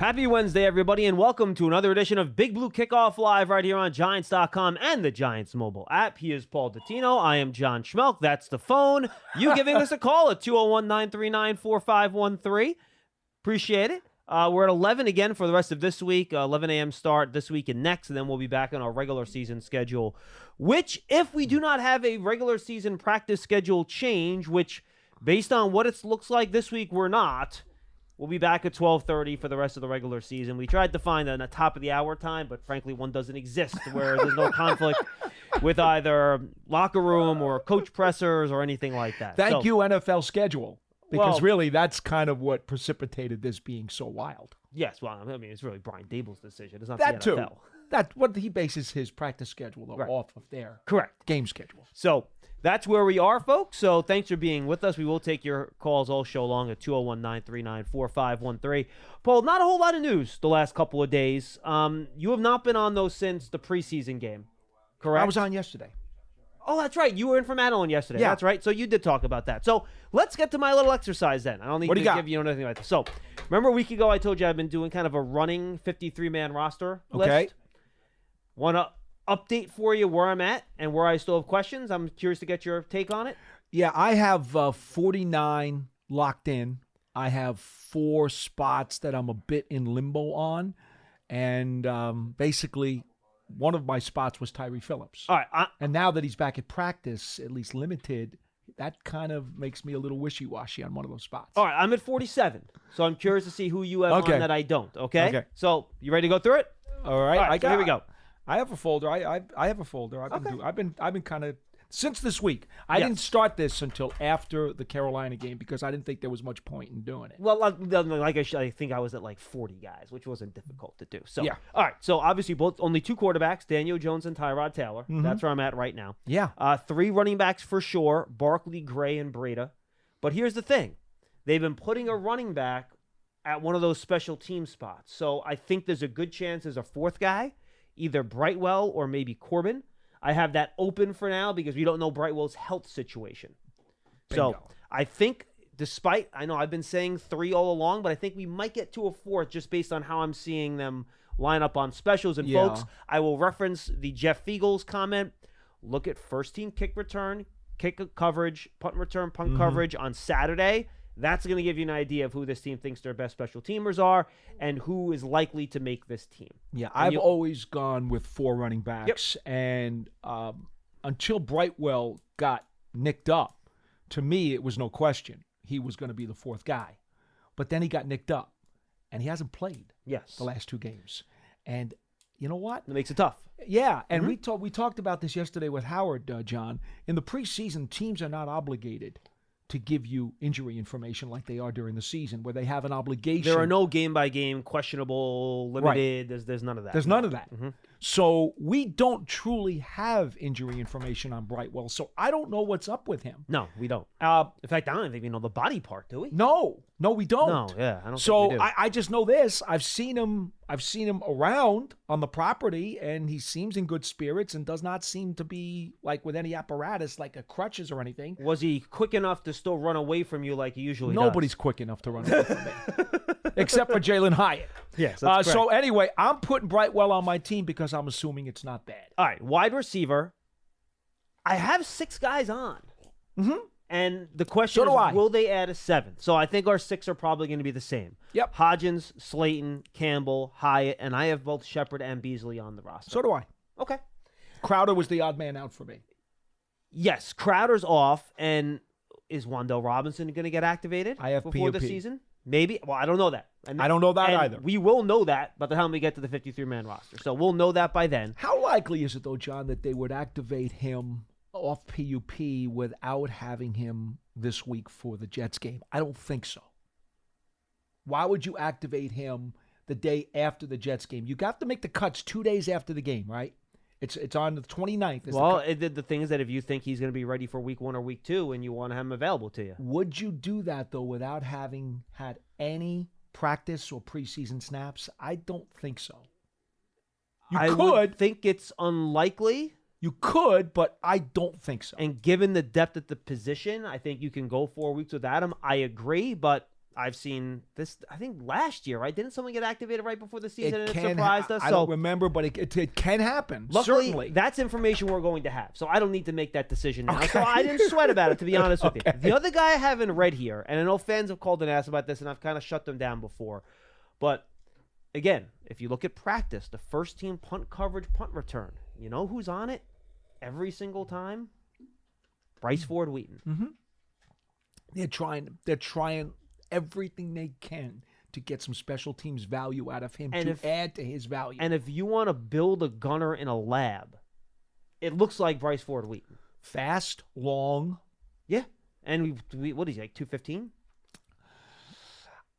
Happy Wednesday, everybody, and welcome to another edition of Big Blue Kickoff Live right here on Giants.com and the Giants mobile app. He is Paul Dottino. I am John Schmeelk. That's the phone. You giving us a call at 201-939-4513. Appreciate it. We're at 11 again for the rest of this week, 11 a.m. start this week and next, and then we'll be back on our regular season schedule, which, if we do not have a regular season practice schedule change, which, based on what it looks like this week, we're not, we'll be back at 12:30 for the rest of the regular season. We tried to find a top of the hour time, but frankly, one doesn't exist where there's no conflict with either locker room or coach pressers or anything like that. Thank you, NFL schedule. Because really, that's kind of what precipitated this being so wild. Yes, well, I mean, it's really Brian Dable's decision. It's not that the NFL. Too. That's what he bases his practice schedule off of their game schedule. So that's where we are, folks. So thanks for being with us. We will take your calls all show long at 201-939-4513. Paul, not a whole lot of news the last couple of days. You have not been on those since the preseason game, correct? I was on yesterday. Oh, that's right. You were in for Madeline yesterday. Yeah. That's right. So you did talk about that. So let's get to my little exercise then. I don't need to give you anything like that. So remember a week ago I told you I've been doing kind of a running 53-man roster list? Want to update for you where I'm at and where I still have questions? I'm curious to get your take on it. Yeah, I have 49 locked in. I have 4 spots that I'm a bit in limbo on. And basically, one of my spots was Tyree Phillips. All right. And now that he's back at practice, at least limited, that kind of makes me a little wishy-washy on one of those spots. All right. I'm at 47. So I'm curious to see who you have on that I don't. Okay? So you ready to go through it? All right. Here we go. I have a folder. I have a folder. I've been kind of since this week. I didn't start this until after the Carolina game because I didn't think there was much point in doing it. Well, like I think I was at like 40 guys, which wasn't difficult to do. So all right. So obviously only 2 quarterbacks, Daniel Jones and Tyrod Taylor. Mm-hmm. That's where I'm at right now. Yeah. 3 running backs for sure: Barkley, Gray, and Breida. But here's the thing: they've been putting a running back at one of those special team spots. So I think there's a good chance there's a 4th guy, either Brightwell or maybe Corbin. I have that open for now because we don't know Brightwell's health situation. Bingo. So I think I know I've been saying 3 all along, but I think we might get to a 4th just based on how I'm seeing them line up on specials. And folks, I will reference the Jeff Fiegel's comment. Look at first team kick return, kick coverage, punt return, punt coverage on Saturday. That's going to give you an idea of who this team thinks their best special teamers are and who is likely to make this team. Yeah, I've always gone with 4 running backs. Yep. And until Brightwell got nicked up, to me, it was no question he was going to be the 4th guy. But then he got nicked up, and he hasn't played the last 2 games. And you know what? It makes it tough. Yeah, and we talked about this yesterday with Howard, John. In the preseason, teams are not obligated to give you injury information like they are during the season, where they have an obligation. There are no game-by-game, questionable, limited. Right. There's none of that. There's none of that. Mm-hmm. So we don't truly have injury information on Brightwell, so I don't know what's up with him. No, we don't. In fact, I don't think we know the body part, do we? No, we don't. No, yeah, I don't so think we do. I just know this. I've seen him around on the property, and he seems in good spirits and does not seem to be like with any apparatus like a crutches or anything. Was he quick enough to still run away from you like he usually Nobody's does? Quick enough to run away from me. Except for Jalen Hyatt. Yes, that's so anyway, I'm putting Brightwell on my team because I'm assuming it's not bad. All right, wide receiver. I have 6 guys on. Mm-hmm. And the question is, will they add a 7th? So I think our 6 are probably going to be the same. Yep. Hodgins, Slayton, Campbell, Hyatt, and I have both Shepard and Beasley on the roster. So do I. Okay. Crowder was the odd man out for me. Yes, Crowder's off, and is Wan'Dale Robinson going to get activated before the season? Maybe. Well, I don't know that. I don't know that either. We will know that by the time we get to the 53-man roster. So we'll know that by then. How likely is it, though, John, that they would activate him off PUP without having him this week for the Jets game? I don't think so. Why would you activate him the day after the Jets game? You got to make the cuts 2 days after the game, right? It's on the 29th. Well, the thing is that if you think he's going to be ready for week 1 or week 2 and you want to have him available to you. Would you do that, though, without having had any practice or preseason snaps? I don't think so. I would think it's unlikely. You could, but I don't think so. And given the depth at the position, I think you can go 4 weeks without him. I agree, but I've seen this, I think, last year, right? Didn't someone get activated right before the season and it can surprised us? I don't remember, but it can happen. Luckily, Certainly. that's information we're going to have, so I don't need to make that decision now. Okay. So I didn't sweat about it, to be honest with you. Okay. The other guy I haven't read here, and I know fans have called and asked about this, and I've kind of shut them down before. But, again, if you look at practice, the first-team punt coverage, punt return, you know who's on it every single time? Bryce Ford-Wheaton. Mm-hmm. They're trying everything they can to get some special teams value out of him add to his value. And if you want to build a gunner in a lab, it looks like Bryce Ford-Wheaton. Fast, long. Yeah. And what is he, like 215?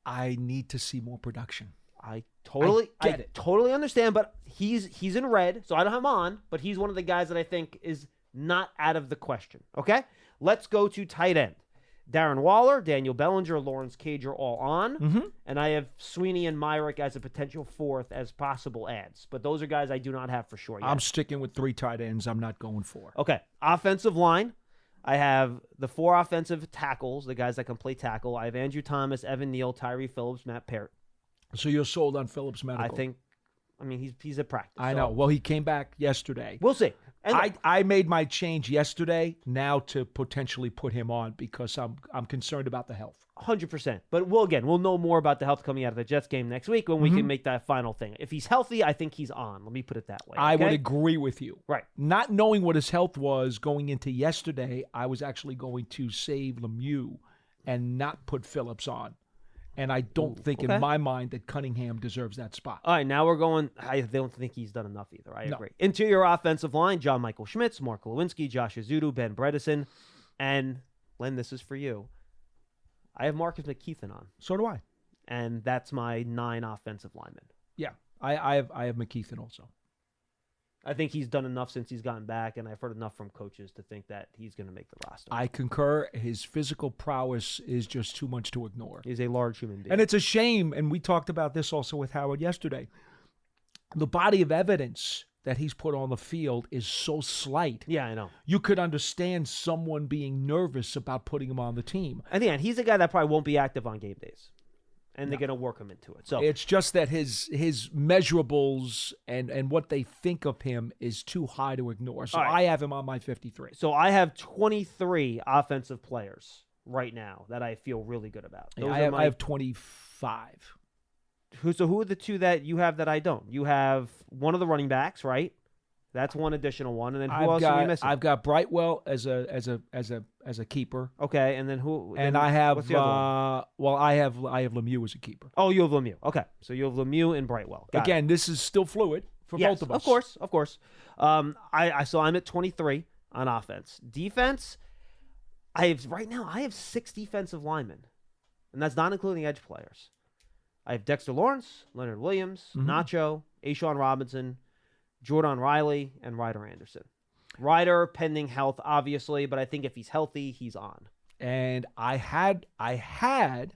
I need to see more production. I totally get it. Totally understand, but he's in red, so I don't have him on, but he's one of the guys that I think is not out of the question. Okay? Let's go to tight end. Darren Waller, Daniel Bellinger, Lawrence Cage are all on. Mm-hmm. And I have Sweeney and Myrick as a potential fourth as possible adds. But those are guys I do not have for sure yet. I'm sticking with 3 tight ends. I'm not going 4. Okay. Offensive line. I have the 4 offensive tackles, the guys that can play tackle. I have Andrew Thomas, Evan Neal, Tyree Phillips, Matt Parrott. So you're sold on Phillips Medical? I mean, he's at practice. I know. Well, he came back yesterday. We'll see. And I made my change yesterday now to potentially put him on because I'm concerned about the health. 100%. But we'll know more about the health coming out of the Jets game next week when we can make that final thing. If he's healthy, I think he's on. Let me put it that way. Okay? I would agree with you. Right. Not knowing what his health was going into yesterday, I was actually going to save Lemieux and not put Phillips on. And I don't think in my mind that Cunningham deserves that spot. All right, now we're going. I don't think he's done enough either. I agree. Interior offensive line, John Michael Schmitz, Mark Lewinsky, Josh Azudu, Ben Bredesen. And, Len, this is for you. I have Marcus McKeithen on. So do I. And that's my 9 offensive linemen. Yeah, I have McKeithen also. I think he's done enough since he's gotten back, and I've heard enough from coaches to think that he's going to make the roster. I concur. His physical prowess is just too much to ignore. He's a large human being. And it's a shame, and we talked about this also with Howard yesterday. The body of evidence that he's put on the field is so slight. Yeah, I know. You could understand someone being nervous about putting him on the team. And yeah, he's a guy that probably won't be active on game days. And they're going to work him into it. So it's just that his measurables and what they think of him is too high to ignore. So I have him on my 53. So I have 23 offensive players right now that I feel really good about. I have 25. Who are the 2 that you have that I don't? You have one of the running backs, right? That's one additional one, and then who else are we missing? I've got Brightwell as a keeper. Okay, and then who? And I have I have Lemieux as a keeper. Oh, you have Lemieux. Okay, so you have Lemieux and Brightwell. Again, this is still fluid for both of us. Of course. I'm at 23 on offense. Defense, I have 6 defensive linemen, and that's not including edge players. I have Dexter Lawrence, Leonard Williams, Nacho, Ashawn Robinson, Jordan Riley, and Ryder Anderson. Ryder, pending health, obviously, but I think if he's healthy, he's on. And I had DJ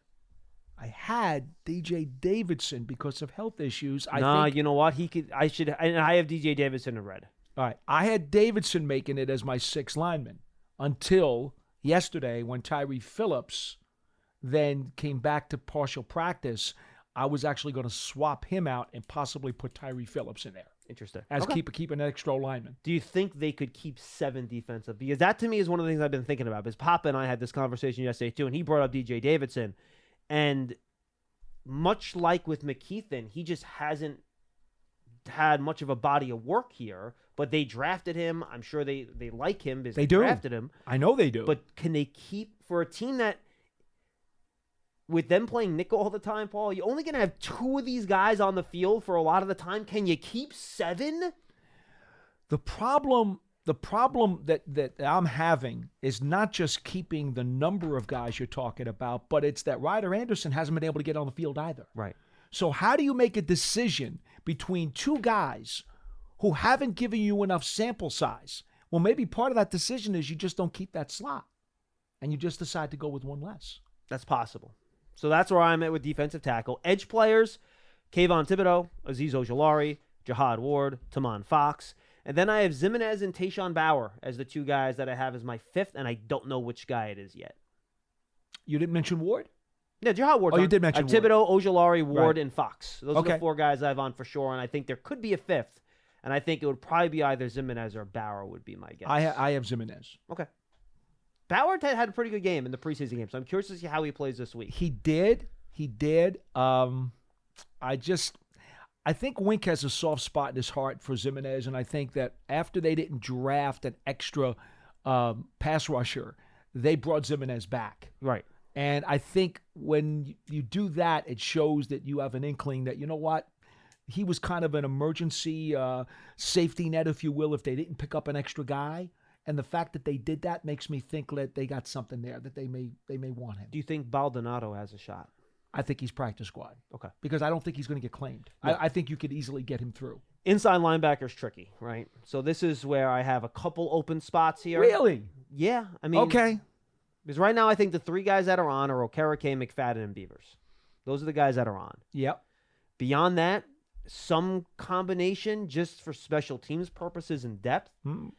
Davidson because of health issues. You know what? I have DJ Davidson in red. All right. I had Davidson making it as my 6th lineman until yesterday when Tyree Phillips then came back to partial practice. I was actually going to swap him out and possibly put Tyree Phillips in there. Interesting. As keep an extra lineman. Do you think they could keep 7 defensive? Because that to me is one of the things I've been thinking about. Because Papa and I had this conversation yesterday too, and he brought up DJ Davidson. And much like with McKeithen, he just hasn't had much of a body of work here. But they drafted him. I'm sure they like him because they drafted him. I know they do. But can they keep, for a team that, with them playing nickel all the time, Paul, you're only going to have 2 of these guys on the field for a lot of the time. Can you keep 7? The problem that I'm having is not just keeping the number of guys you're talking about, but it's that Ryder Anderson hasn't been able to get on the field either. Right. So how do you make a decision between 2 guys who haven't given you enough sample size? Well, maybe part of that decision is you just don't keep that slot, and you just decide to go with 1 less. That's possible. So that's where I'm at with defensive tackle. Edge players, Kayvon Thibodeau, Azeez Ojulari, Jahad Ward, Taman Fox. And then I have Zimenez and Tayshaun Bauer as the 2 guys that I have as my 5th, and I don't know which guy it is yet. You didn't mention Ward? Yeah, Jahad Ward's Oh, you on. did mention Ward. Thibodeau, Ojulari, Ward, Right. and Fox. Those are the 4 guys I have on for sure, and I think there could be a 5th. And I think it would probably be either Zimenez or Bauer would be my guess. I have Zimenez. Okay. Bauer had a pretty good game in the preseason game, so I'm curious to see how he plays this week. He did. I think Wink has a soft spot in his heart for Zimenez, and I think that after they didn't draft an extra pass rusher, they brought Zimenez back. Right. And I think when you do that, it shows that you have an inkling that, you know what, he was kind of an emergency safety net, if you will, if they didn't pick up an extra guy. And the fact that they did that makes me think that they got something there, that they may want him. Do you think Baldonado has a shot? I think he's practice squad. Okay. Because I don't think he's going to get claimed. Yeah. I think you could easily get him through. Inside linebacker's tricky, right? So this is where I have a couple open spots here. Really? Yeah. I mean, Okay. Because right now I think the 3 guys that are on are Okereke, McFadden, and Beavers. Those are the guys that are on. Yep. Beyond that, some combination just for special teams purposes and depth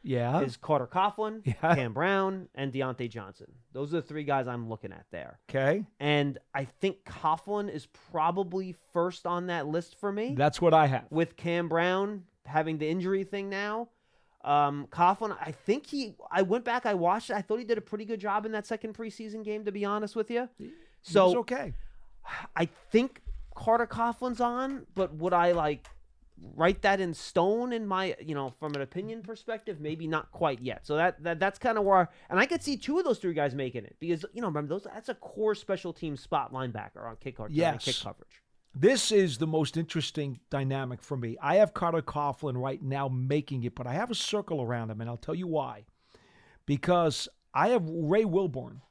Yeah. is Carter Coughlin, Yeah. Cam Brown, and Deontay Johnson. Those are the 3 guys I'm looking at there. Okay. And I think Coughlin is probably first on that list for me. That's what I have. With Cam Brown having the injury thing now. Coughlin, I think I went back, I watched it. I thought he did a pretty good job in that second preseason game, to be honest with you. So It's okay. I think Carter Coughlin's on, but would I write that in stone in my, from an opinion perspective? Maybe not quite yet. So that's kind of where, and I could see 2 of those 3 guys making it because, remember that's a core special team spot linebacker on kick coverage. Yes. Kick coverage. This is the most interesting dynamic for me. I have Carter Coughlin right now making it, but I have a circle around him, and I'll tell you why. Because I have Ray Wilborn,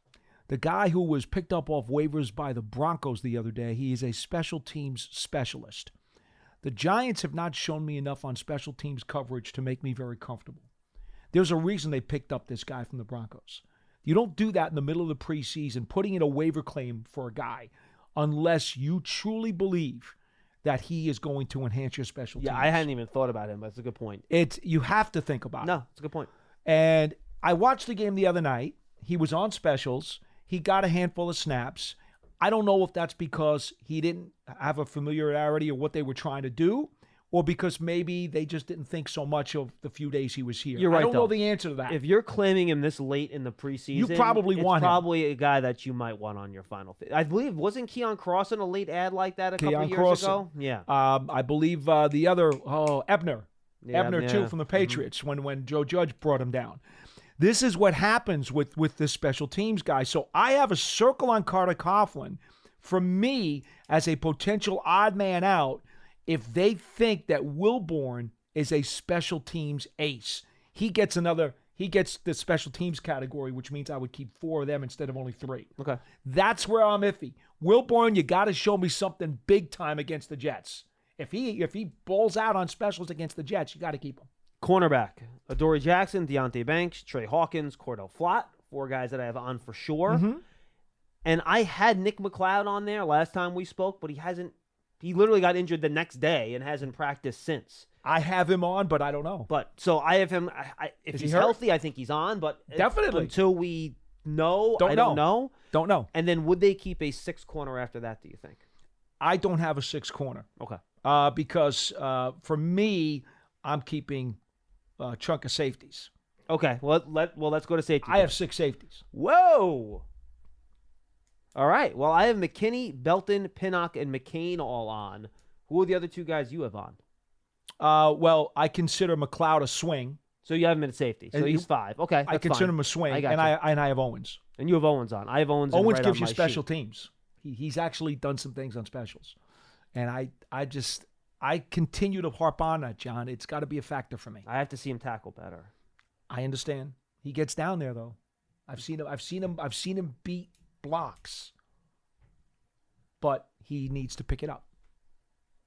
the guy who was picked up off waivers by the Broncos the other day. He is a special teams specialist. The Giants have not shown me enough on special teams coverage to make me very comfortable. There's a reason they picked up this guy from the Broncos. You don't do that in the middle of the preseason, putting in a waiver claim for a guy, unless you truly believe that he is going to enhance your special teams. Yeah, I hadn't even thought about him. That's a good point. You have to think about it. No, it's a good point. And I watched the game the other night. He was on specials. He got a handful of snaps. I don't know if that's because he didn't have a familiarity of what they were trying to do, or because maybe they just didn't think so much of the few days he was here. You're right, I don't know though. the answer to that. If you're claiming him this late in the preseason, You probably it's want him. probably a guy that you might want on your final. I believe, wasn't Keon Crossan a late ad like that a couple Keon years Crossan. ago? Yeah. I believe the other, Ebner. Yeah, Ebner, too, from the Patriots, when Joe Judge brought him down. This is what happens with this special teams guy. So I have a circle on Carter Coughlin for me as a potential odd man out if they think that Wilborn is a special teams ace. He gets the special teams category, which means I would keep 4 of them instead of only 3. Okay. That's where I'm iffy. Wilborn, you got to show me something big time against the Jets. If he balls out on specials against the Jets, you got to keep him. Cornerback, Adoree Jackson, Deontay Banks, Trey Hawkins, Cordell Flott, 4 guys that I have on for sure. Mm-hmm. And I had Nick McLeod on there last time we spoke, but he literally got injured the next day and hasn't practiced since. I have him on, but I don't know. But so I have him. If Is he's he hurt? healthy, I think he's on. But Definitely. until we know, Don't I don't know. Don't know. And then would they keep a 6th corner after that? Do you think? I don't have a 6 corner. Okay. Because for me, I'm keeping a chunk of safeties. Okay. Well, let's go to safety. I have 6 safeties. Whoa. All right. Well, I have McKinney, Belton, Pinnock, and McCain all on. Who are the other 2 guys you have on? Well, I consider McLeod a swing. So you have him at safety. So And he's 5. Okay. I that's consider fine. him a swing, I got and you. I have Owens. And you have Owens on. I have Owens. Owens right gives on you my special sheet. teams. He's actually done some things on specials, and I continue to harp on that, John. It's got to be a factor for me. I have to see him tackle better. I understand. He gets down there though. I've seen him beat blocks, but he needs to pick it up.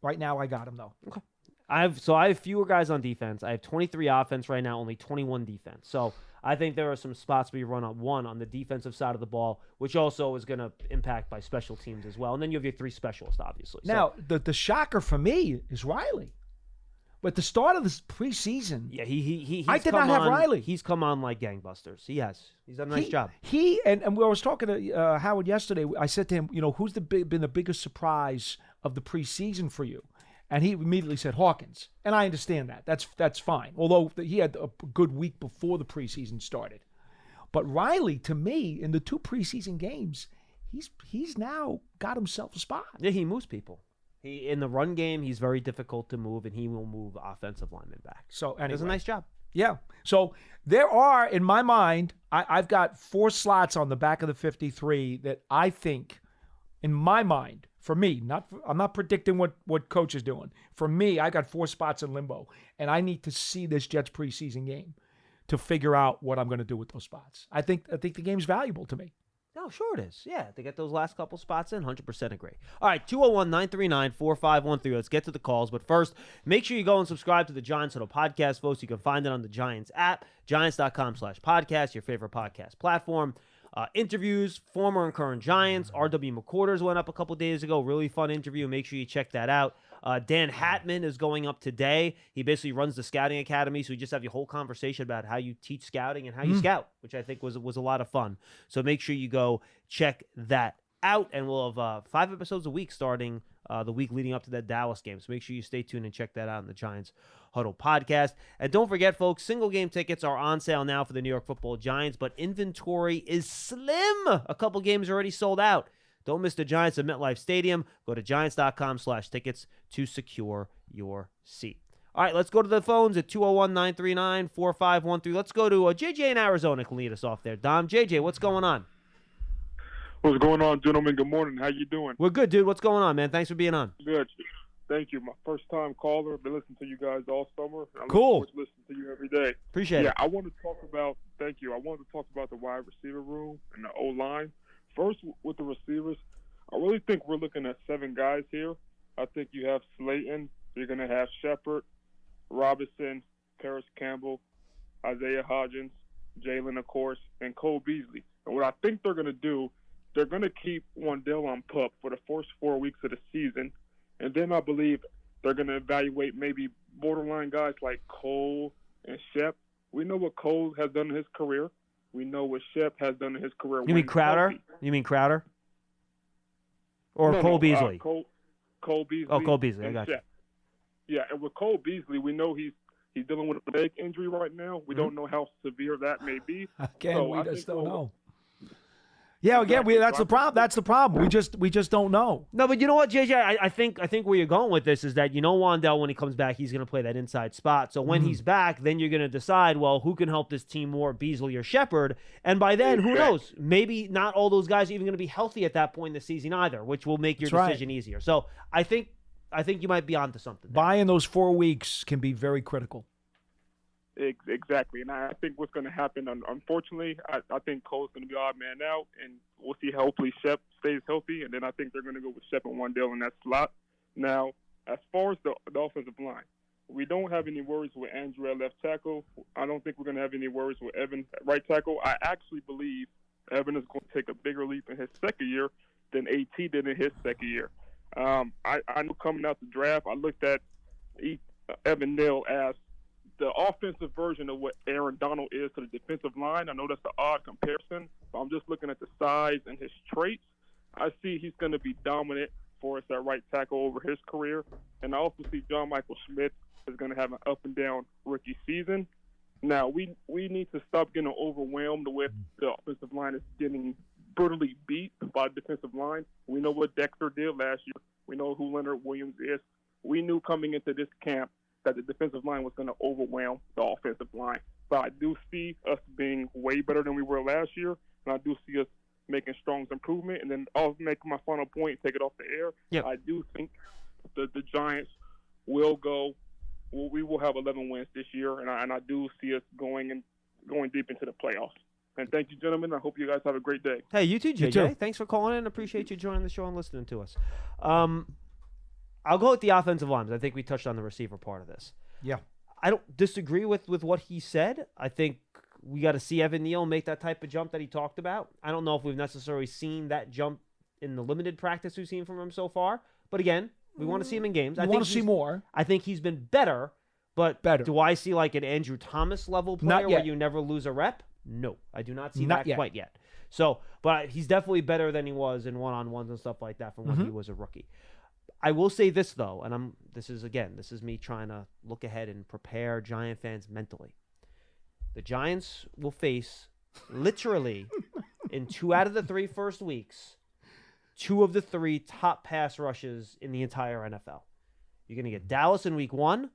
Right now, I got him though. Okay. I have fewer guys on defense. I have 23 offense right now, only 21 defense. So I think there are some spots where you run on the defensive side of the ball, which also is going to impact by special teams as well. And then you have your 3 specialists, obviously. Now, the shocker for me is Riley. But the start of this preseason, Yeah, he's I did not have Riley. He's come on like gangbusters. He has. He's done a nice job. And I was talking to Howard yesterday. I said to him, who's been the biggest surprise of the preseason for you? And he immediately said Hawkins. And I understand that. That's fine. Although he had a good week before the preseason started. But Riley, to me, in the 2 preseason games, he's now got himself a spot. Yeah, he moves people. In the run game, he's very difficult to move, and he will move offensive linemen back. So anyway, does a nice job. Yeah. So there are, in my mind, I've got 4 slots on the back of the 53 that I think, in my mind, for me, I'm not predicting what coach is doing. For me, I got 4 spots in limbo, and I need to see this Jets preseason game to figure out what I'm going to do with those spots. I think the game's valuable to me. No, sure it is. Yeah, to get those last couple spots in, 100% agree. All right, 201-939-4513. Let's get to the calls. But first, make sure you go and subscribe to the Giants Huddle podcast, folks. You can find it on the Giants app, giants.com/podcast, your favorite podcast platform. Interviews, former and current Giants. R.W. McQuarters went up a couple days ago. Really fun interview. Make sure you check that out. Dan Hatman is going up today. He basically runs the scouting academy, so we just have your whole conversation about how you teach scouting and how you scout, which I think was a lot of fun. So make sure you go check that out, and we'll have 5 episodes a week starting the week leading up to that Dallas game. So make sure you stay tuned and check that out in the Giants Huddle podcast. And don't forget, folks, single game tickets are on sale now for the New York Football Giants, but inventory is slim. A couple games already sold out. Don't miss the Giants at MetLife Stadium. Go to giants.com/tickets to secure your seat. All right, let's go to the phones at 201-939-4513. Let's go to JJ in Arizona can lead us off there. Dom, JJ, what's going on? What's going on, gentlemen? Good morning. How you doing? We're good, dude. What's going on, man? Thanks for being on. Good. Thank you. My first-time caller. Been listening to you guys all summer. I Cool. Listen to you every day. Appreciate it. I want to talk about. Thank you. I wanted to talk about the wide receiver room and the O-line. First, with the receivers, I really think we're looking at 7 guys here. I think you have Slayton. You're going to have Shepard, Robinson, Paris Campbell, Isaiah Hodgins, Jalen, of course, and Cole Beasley. And what I think they're going to do, they're going to keep Wandale on PUP for the first 4 weeks of the season. And then I believe they're going to evaluate maybe borderline guys like Cole and Shep. We know what Cole has done in his career. We know what Shep has done in his career. You mean Crowder? Healthy. You mean Crowder? Or Cole Beasley? Cole Beasley. Oh, Cole Beasley. I and got you. Shep. Yeah, and with Cole Beasley, we know he's dealing with a leg injury right now. We don't know how severe that may be. Again, So we I just think don't know. Yeah, again, that's the problem. That's the problem. We just don't know. No, but you know what, JJ? I think where you're going with this is that Wandale, when he comes back, he's going to play that inside spot. So when he's back, then you're going to decide, well, who can help this team more, Beasley or Shepard? And by then, who knows? Maybe not all those guys are even going to be healthy at that point in the season either, which will make your decision easier. So I think you might be onto something there. Buying those 4 weeks can be very critical. Exactly, and I think what's going to happen, unfortunately, I think Cole's going to be odd man out, and we'll see. Hopefully, Shep stays healthy, and then I think they're going to go with Shep and Wandale in that slot. Now, as far as the offensive line, we don't have any worries with Andrew at left tackle. I don't think we're going to have any worries with Evan at right tackle. I actually believe Evan is going to take a bigger leap in his second year than AT did in his second year. I know coming out the draft, I looked at Evan Neal as the offensive version of what Aaron Donald is to the defensive line. I know that's an odd comparison, but I'm just looking at the size and his traits. I see he's going to be dominant for us at right tackle over his career. And I also see John Michael Schmidt is going to have an up-and-down rookie season. Now, we need to stop getting overwhelmed with the offensive line is getting brutally beat by the defensive line. We know what Dexter did last year. We know who Leonard Williams is. We knew coming into this camp that the defensive line was going to overwhelm the offensive line. But I do see us being way better than we were last year, and I do see us making strong improvement. And then I'll make my final point, take it off the air. Yep. I do think the Giants will go. Well, we will have 11 wins this year, and I do see us going deep into the playoffs. And thank you, gentlemen. I hope you guys have a great day. Hey, you too, JJ. You too. Thanks for calling in. Appreciate you joining the show and listening to us. I'll go with the offensive lines. I think we touched on the receiver part of this. Yeah. I don't disagree with what he said. I think we got to see Evan Neal make that type of jump that he talked about. I don't know if we've necessarily seen that jump in the limited practice we've seen from him so far. But again, we want to see him in games. I want to see more. I think he's been better But Better. do I see like an Andrew Thomas level Not player yet. where you never lose a rep? No, I do not see Not that yet. quite yet. So, but he's definitely better than he was in one-on-ones and stuff like that from when he was a rookie. I will say this though, and this is me trying to look ahead and prepare Giant fans mentally. The Giants will face literally in 2 out of the 3 first weeks, 2 of the 3 top pass rushes in the entire NFL. You're going to get Dallas in week 1,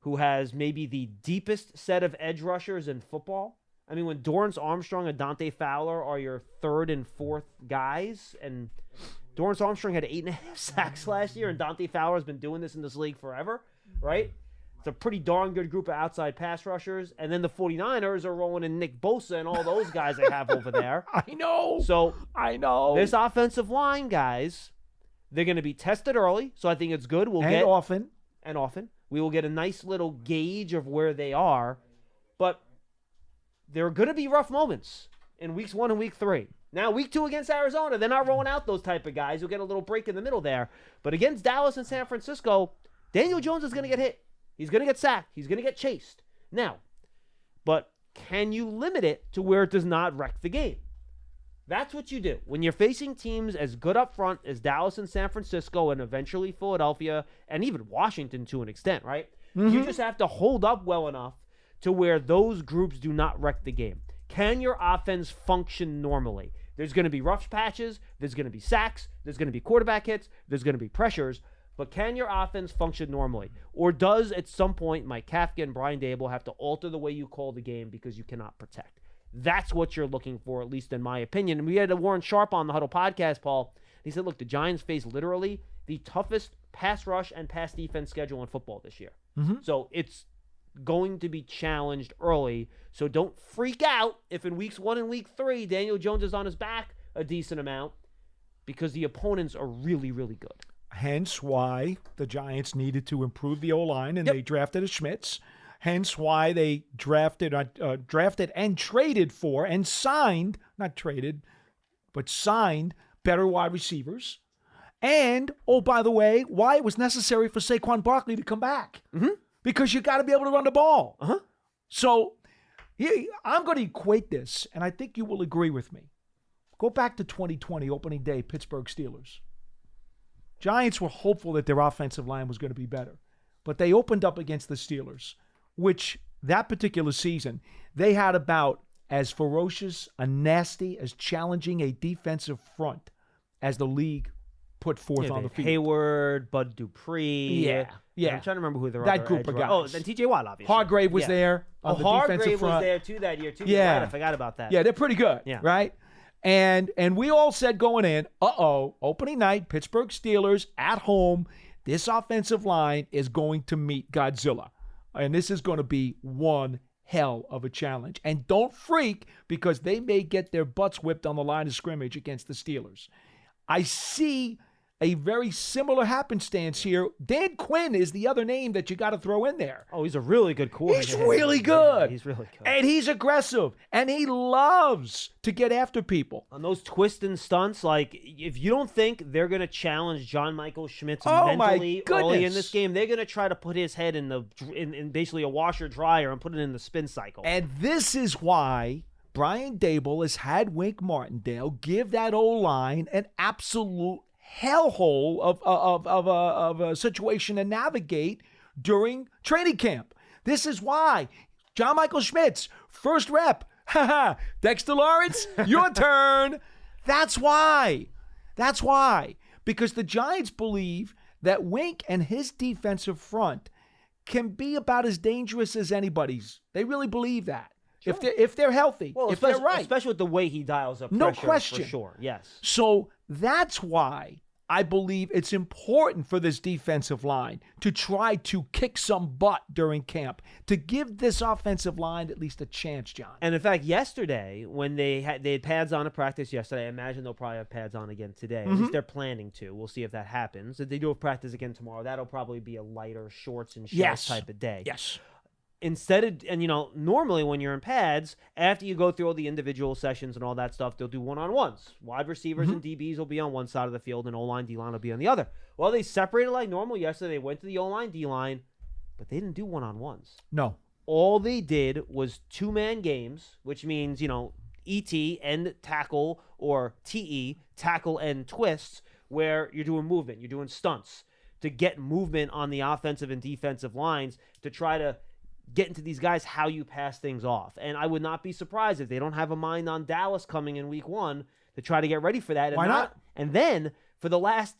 who has maybe the deepest set of edge rushers in football. I mean, when Dorrance Armstrong and Dante Fowler are your 3rd and 4th guys, and Dorrance Armstrong had 8.5 sacks last year, and Dante Fowler has been doing this in this league forever, right? It's a pretty darn good group of outside pass rushers. And then the 49ers are rolling in Nick Bosa and all those guys they have over there. I know. So I know. this offensive line, guys, they're going to be tested early. So I think it's good. often. We will get a nice little gauge of where they are. But there are going to be rough moments in weeks 1 and week 3. Now, week 2 against Arizona, they're not rolling out those type of guys who get a little break in the middle there. But against Dallas and San Francisco, Daniel Jones is going to get hit. He's going to get sacked. He's going to get chased. Now, but can you limit it to where it does not wreck the game? That's what you do. When you're facing teams as good up front as Dallas and San Francisco and eventually Philadelphia and even Washington to an extent, right? You just have to hold up well enough to where those groups do not wreck the game. Can your offense function normally? There's going to be rough patches. There's going to be sacks. There's going to be quarterback hits. There's going to be pressures. But can your offense function normally? Or does, at some point, Mike Kafka and Brian Daboll have to alter the way you call the game because you cannot protect? That's what you're looking for, at least in my opinion. And we had a Warren Sharp on the Huddle podcast, Paul. He said, look, the Giants face literally the toughest pass rush and pass defense schedule in football this year. So it's going to be challenged early. So don't freak out if in weeks 1 and week 3, Daniel Jones is on his back a decent amount because the opponents are really, really good. Hence why the Giants needed to improve the O-line, and they drafted a Schmitz. Hence why they drafted and traded for and signed, not traded, but signed better wide receivers. And, oh, by the way, why it was necessary for Saquon Barkley to come back. Because you got to be able to run the ball. So I'm going to equate this, and I think you will agree with me. Go back to 2020, opening day, Pittsburgh Steelers. Giants were hopeful that their offensive line was going to be better. But they opened up against the Steelers, which that particular season, they had about as ferocious, a nasty, as challenging a defensive front as the league put forth on the field. Hayward, Bud Dupree. Yeah. I'm trying to remember who the that other group edge of were. guys. Oh, then T.J. Watt, obviously. Hargrave was there on the defensive Hargrave front. was there, too, that year, too. Yeah. Right, I forgot about that. Yeah, they're pretty good, right? And we all said going in, opening night, Pittsburgh Steelers at home, this offensive line is going to meet Godzilla. And this is going to be one hell of a challenge. And don't freak, because they may get their butts whipped on the line of scrimmage against the Steelers. I see a very similar happenstance here. Dan Quinn is the other name that you got to throw in there. Oh, he's a really good coordinator. He's really good. Yeah, he's really good. And he's aggressive. And he loves to get after people. On those twists and stunts, like, if you don't think they're going to challenge John Michael Schmitz mentally early in this game, they're going to try to put his head in basically a washer dryer and put it in the spin cycle. And this is why Brian Daboll has had Wink Martindale give that O-line an absolute hellhole of a situation to navigate during training camp. This is why John Michael Schmitz, first rep, Dexter Lawrence, your turn. That's why. Because the Giants believe that Wink and his defensive front can be about as dangerous as anybody's. They really believe that. Sure. If they're healthy, if they're right. Especially with the way he dials up no pressure, question. for sure, yes. So that's why I believe it's important for this defensive line to try to kick some butt during camp, to give this offensive line at least a chance, John. And in fact, yesterday, when they had pads on at practice yesterday, I imagine they'll probably have pads on again today. At least they're planning to. We'll see if that happens. If they do have practice again tomorrow, that'll probably be a lighter shorts and shorts type of day. Yes. Normally when you're in pads, after you go through all the individual sessions and all that stuff, they'll do one-on-ones. Wide receivers and DBs will be on one side of the field, and O-line, D-line will be on the other. Well, they separated like normal yesterday. They went to the O-line, D-line, but they didn't do one-on-ones. No. All they did was two-man games, which means, ET, end tackle, or TE, tackle and twists, where you're doing movement, you're doing stunts to get movement on the offensive and defensive lines to try to get into these guys how you pass things off. And I would not be surprised if they don't have a mind on Dallas coming in week 1 to try to get ready for that. And Why not? And then for the last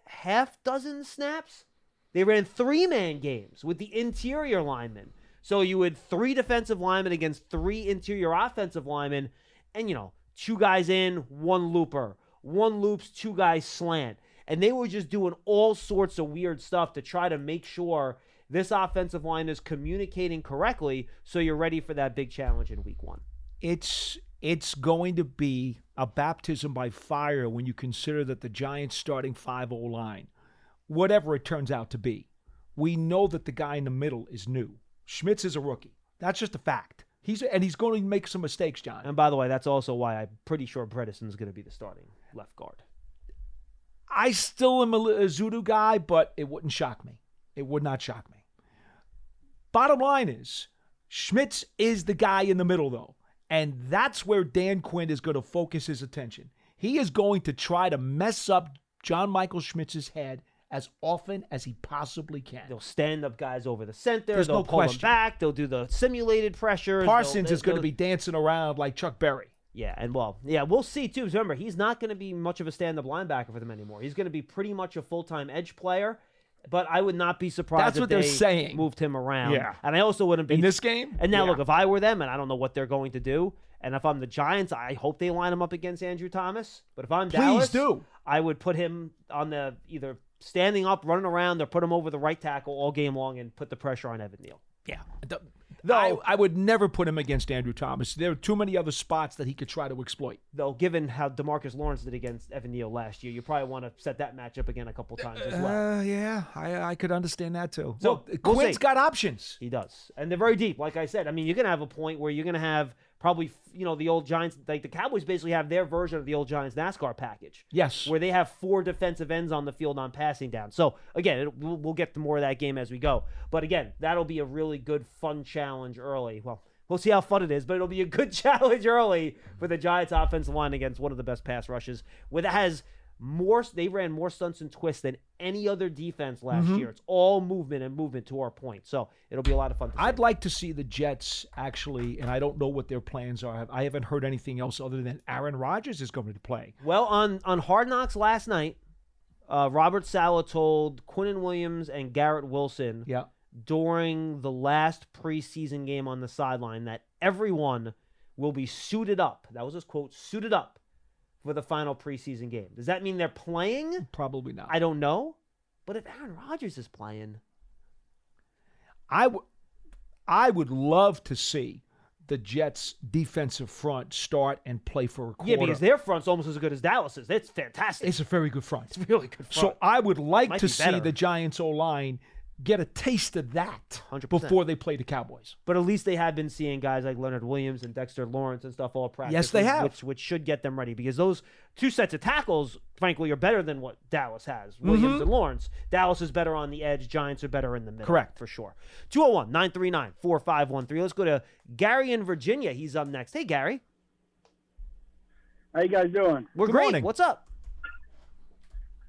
half dozen snaps, they ran 3-man games with the interior linemen. So you had 3 defensive linemen against 3 interior offensive linemen, and 2 guys in, 1 looper, 1 loops, 2 guys slant. And they were just doing all sorts of weird stuff to try to make sure this offensive line is communicating correctly so you're ready for that big challenge in week 1. It's going to be a baptism by fire when you consider that the Giants' starting 5 O-line, whatever it turns out to be, we know that the guy in the middle is new. Schmitz is a rookie. That's just a fact. He's going to make some mistakes, John. And by the way, that's also why I'm pretty sure Bredesen is going to be the starting left guard. I still am a Zudu guy, but it wouldn't shock me. It would not shock me. Bottom line is, Schmitz is the guy in the middle, though. And that's where Dan Quinn is going to focus his attention. He is going to try to mess up John Michael Schmitz's head as often as he possibly can. They'll stand up guys over the center. There's they'll no pull question. them back. They'll do the simulated pressures. Parsons is going to be dancing around like Chuck Berry. Yeah, and we'll see, too. Remember, he's not going to be much of a stand-up linebacker for them anymore. He's going to be pretty much a full-time edge player, but I would not be surprised if they're they saying. Moved him around. Yeah. And I also wouldn't be... In this game? And now, Yeah. look, if I were them, and I don't know what they're going to do, and if I'm the Giants, I hope they line him up against Andrew Thomas. But if I'm Dallas, do. I would put him on the either standing up, running around, or put him over the right tackle all game long and put the pressure on Evan Neal. Yeah. Though I would never put him against Andrew Thomas. There are too many other spots that he could try to exploit. Though, given how DeMarcus Lawrence did against Evan Neal last year, you probably want to set that matchup again a couple times as well. Yeah, I could understand that too. So, well, we'll Quinn's see. got options. He does. And they're very deep, like I said. I mean, you're going to have a point where you're going to have probably, the old Giants, like the Cowboys basically have their version of the old Giants NASCAR package. Yes. Where they have 4 defensive ends on the field on passing down. So, again, we'll get to more of that game as we go. But, again, that'll be a really good, fun challenge early. Well, we'll see how fun it is, but it'll be a good challenge early for the Giants offensive line against one of the best pass rushes. They ran more stunts and twists than any other defense last year. It's all movement to our point. So it'll be a lot of fun to see. I'd like to see the Jets actually, and I don't know what their plans are. I haven't heard anything else other than Aaron Rodgers is going to play. Well, on Hard Knocks last night, Robert Saleh told Quinnen Williams and Garrett Wilson during the last preseason game on the sideline that everyone will be suited up. That was his quote, suited up for the final preseason game. Does that mean they're playing? Probably not. I don't know. But if Aaron Rodgers is playing... I would love to see the Jets' defensive front start and play for a quarter. Yeah, because their front's almost as good as Dallas's. It's fantastic. It's a very good front. It's a really good front. So I would like Might to be see better. the Giants' O-line get a taste of that 100%. before they play the Cowboys. But at least they have been seeing guys like Leonard Williams and Dexter Lawrence and stuff all practice. Yes, they have. Which should get them ready because those 2 sets of tackles, frankly, are better than what Dallas has. Williams and Lawrence. Dallas is better on the edge. Giants are better in the middle. Correct. For sure. 201-939-4513. Let's go to Gary in Virginia. He's up next. Hey, Gary. How you guys doing? We're Good great. morning. What's up?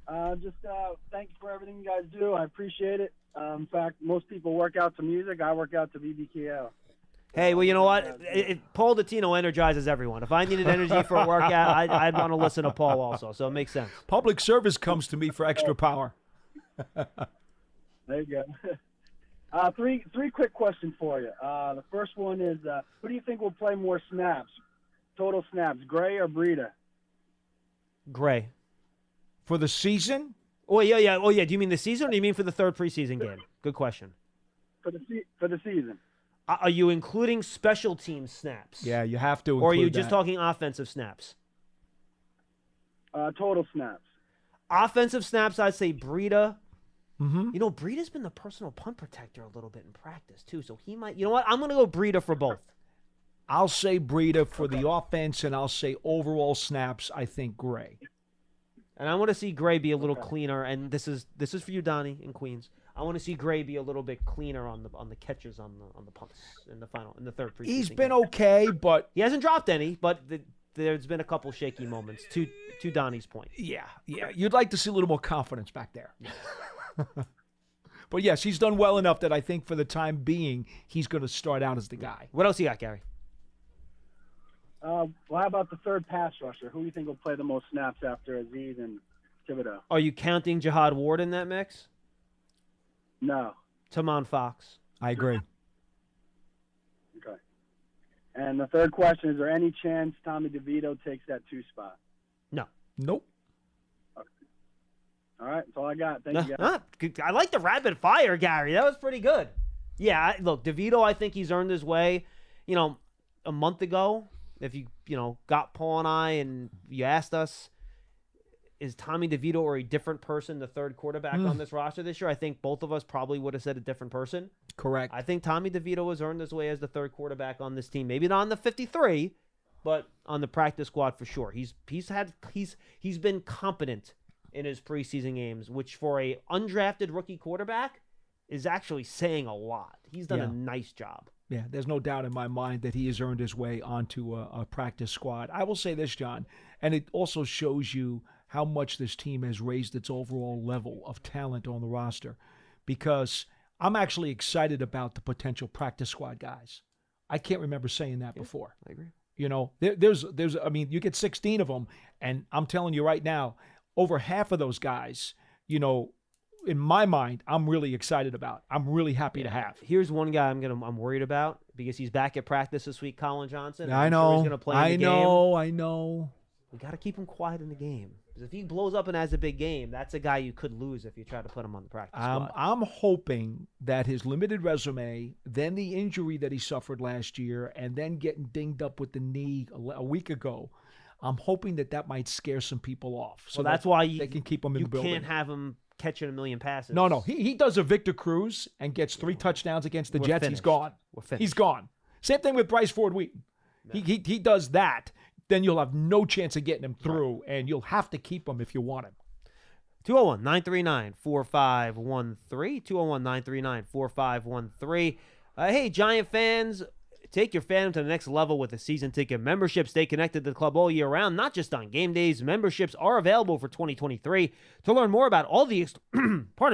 Thank you for everything you guys do. I appreciate it. In fact, most people work out to music. I work out to BBKO. Hey, well, you know what? Paul Dottino energizes everyone. If I needed energy for a workout, I'd want to listen to Paul also, so it makes sense. Public service comes to me for extra power. There you go. Three quick questions for you. The first one is, who do you think will play more snaps, total snaps, Gray or Breida? Gray. For the season? Oh, yeah. Oh, yeah. Do you mean the season or do you mean for the third preseason game? Good question. For the season. Are you including special team snaps? Yeah, you have to include Or are you just that. talking offensive snaps? Total snaps. Offensive snaps, I'd say Breida. Mm-hmm. You know, Breida's been the personal punt protector a little bit in practice, too. So he might... You know what? I'm going to go Breida for both. I'll say Breida for the offense, and I'll say overall snaps, I think Gray. And I want to see Gray be a little cleaner. And this is for you, Donnie, in Queens. I want to see Gray be a little bit cleaner on the catches on the punts in the third preseason. He's been game. okay, but He hasn't dropped any, but there's been a couple shaky moments. To Donnie's point. yeah, you'd like to see a little more confidence back there. But yes, he's done well enough that I think for the time being, he's going to start out as the guy. What else you got, Gary? Well, how about the third pass rusher? Who do you think will play the most snaps after Aziz and Thibodeau? Are you counting Jihad Ward in that mix? No. Tamon Fox. I agree. Okay. And the third question, is there any chance Tommy DeVito takes that 2 spot? No. Nope. All right, that's all I got. Thank you, guys. I like the rapid fire, Gary. That was pretty good. Yeah, look, DeVito, I think he's earned his way. You know, a month ago, if you got Paul and I and you asked us, is Tommy DeVito or a different person the third quarterback on this roster this year? I think both of us probably would have said a different person. Correct. I think Tommy DeVito has earned his way as the third quarterback on this team. Maybe not on the 53, but on the practice squad for sure. He's been competent in his preseason games, which for a undrafted rookie quarterback is actually saying a lot. He's done a nice job. Yeah, there's no doubt in my mind that he has earned his way onto a practice squad. I will say this, John, and it also shows you how much this team has raised its overall level of talent on the roster, because I'm actually excited about the potential practice squad guys. I can't remember saying that before. I agree. You know, there's I mean, you get 16 of them, and I'm telling you right now, over half of those guys, you know, in my mind, I'm really excited about. I'm really happy to have. Here's one guy I'm worried about because he's back at practice this week, Colin Johnson. I I'm know. sure he's going to play in the game. I know. We got to keep him quiet in the game. Because if he blows up and has a big game, that's a guy you could lose if you try to put him on the practice squad. I'm hoping that his limited resume, then the injury that he suffered last year, and then getting dinged up with the knee a week ago, I'm hoping that might scare some people off. So that's why they can keep him in the building. You can't have him catching a million passes. No. He does a Victor Cruz and gets 3 touchdowns against the Jets. Finished. He's gone. We're finished. He's gone. Same thing with Bryce Ford Wheaton. No. He does that. Then you'll have no chance of getting him through, and you'll have to keep him if you want him. 201-939-4513. 201-939-4513. Hey, Giant fans, take your fandom to the next level with a season ticket membership. Stay connected to the club all year round, not just on game days. Memberships are available for 2023. To learn more about all the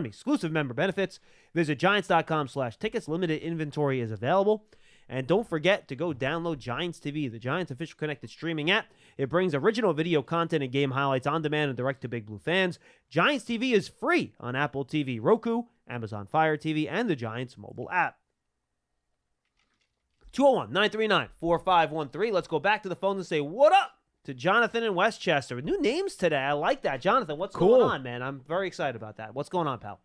exclusive member benefits, visit giants.com/tickets. Limited inventory is available. And don't forget to go download Giants TV, the Giants official connected streaming app. It brings original video content and game highlights on demand and direct to Big Blue fans. Giants TV is free on Apple TV, Roku, Amazon Fire TV, and the Giants mobile app. 201-939-4513. Let's go back to the phone and say what up to Jonathan in Westchester. New names today. I like that. Jonathan, what's going on, man? I'm very excited about that. What's going on, pal?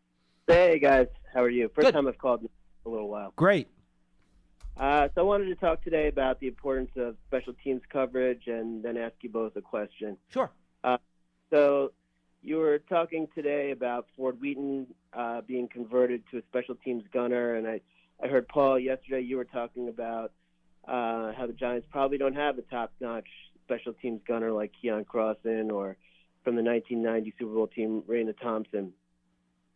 Hey, guys. How are you? First Good. time I've called in a little while. Great. So I wanted to talk today about the importance of special teams coverage and then ask you both a question. Sure. So you were talking today about Ford Wheaton being converted to a special teams gunner, and I heard, Paul, yesterday you were talking about how the Giants probably don't have a top-notch special teams gunner like Keon Crossan or from the 1990 Super Bowl team, Raina Thompson.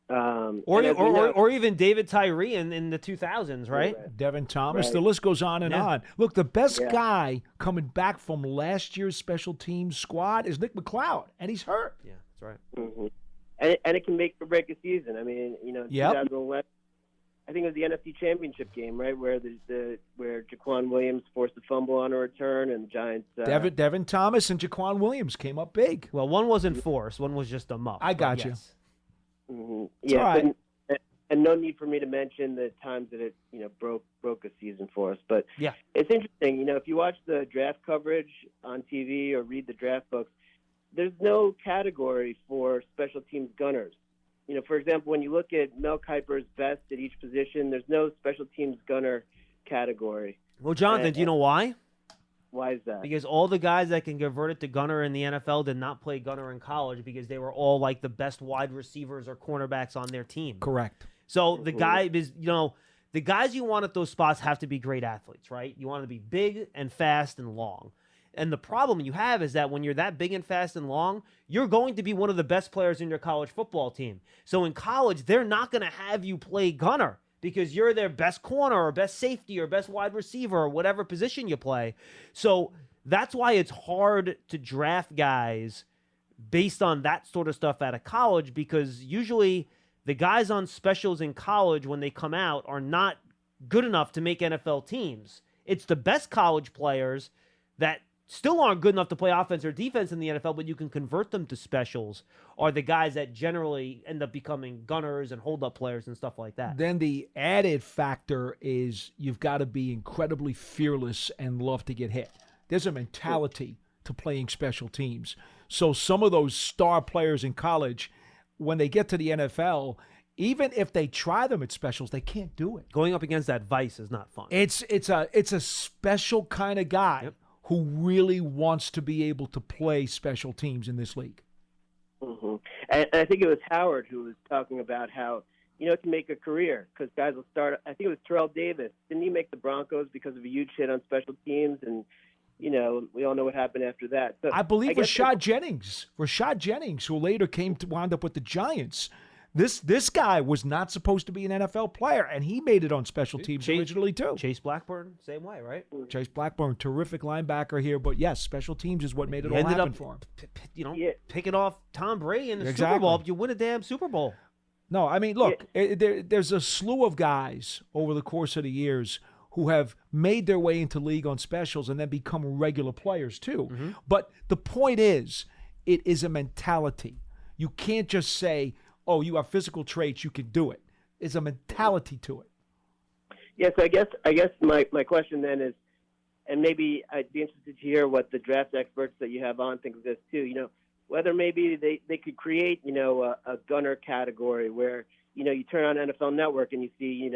Or even David Tyree in the 2000s, right? Devin Thomas. Right. The list goes on and Yeah. on. Look, the best guy coming back from last year's special teams squad is Nick McLeod, and he's hurt. Yeah, that's right. Mm-hmm. And it can make or break a season. I mean, 2011, I think it was the NFC Championship game, right, where where Jaquan Williams forced a fumble on a return, and the Giants. Devin Thomas and Jaquan Williams came up big. Well, one wasn't forced. One was just a muff. I got you. Yes. Mm-hmm. It's Yeah, all right. and no need for me to mention the times that it broke a season for us. But Yeah. it's interesting. If you watch the draft coverage on TV or read the draft books, there's no category for special teams gunners. For example, when you look at Mel Kiper's best at each position, there's no special teams gunner category. Well, Jonathan, do you know why? Why is that? Because all the guys that can convert it to gunner in the NFL did not play gunner in college because they were all like the best wide receivers or cornerbacks on their team. Correct. So the guy is, the guys you want at those spots have to be great athletes, right? You want to be big and fast and long. And the problem you have is that when you're that big and fast and long, you're going to be one of the best players in your college football team. So in college, they're not going to have you play gunner because you're their best corner or best safety or best wide receiver or whatever position you play. So that's why it's hard to draft guys based on that sort of stuff out of college, because usually the guys on specials in college when they come out are not good enough to make NFL teams. It's the best college players that still aren't good enough to play offense or defense in the NFL, but you can convert them to specials, are the guys that generally end up becoming gunners and hold-up players and stuff like that. Then the added factor is you've got to be incredibly fearless and love to get hit. There's a mentality to playing special teams. So some of those star players in college, when they get to the NFL, even if they try them at specials, they can't do it. Going up against that vice is not fun. It's a special kind of guy who really wants to be able to play special teams in this league. Mm-hmm. And I think it was Howard who was talking about how, to make a career, because guys will start. I think it was Terrell Davis. Didn't he make the Broncos because of a huge hit on special teams? And, we all know what happened after that. So I believe Rashad Jennings, who later wound up with the Giants. This guy was not supposed to be an NFL player, and he made it on special teams originally too. Chase Blackburn, same way, right? Chase Blackburn, terrific linebacker here, but yes, special teams is what made it all happen for him. Picking off Tom Brady in the Super Bowl, you win a damn Super Bowl. No, I mean, look, there's a slew of guys over the course of the years who have made their way into league on specials and then become regular players too. Mm-hmm. But the point is, it is a mentality. You can't just say, oh, you have physical traits, you can do it. There's a mentality to it. Yes, I guess my question then is, and maybe I'd be interested to hear what the draft experts that you have on think of this too, whether maybe they could create, a gunner category where, you turn on NFL Network and you see,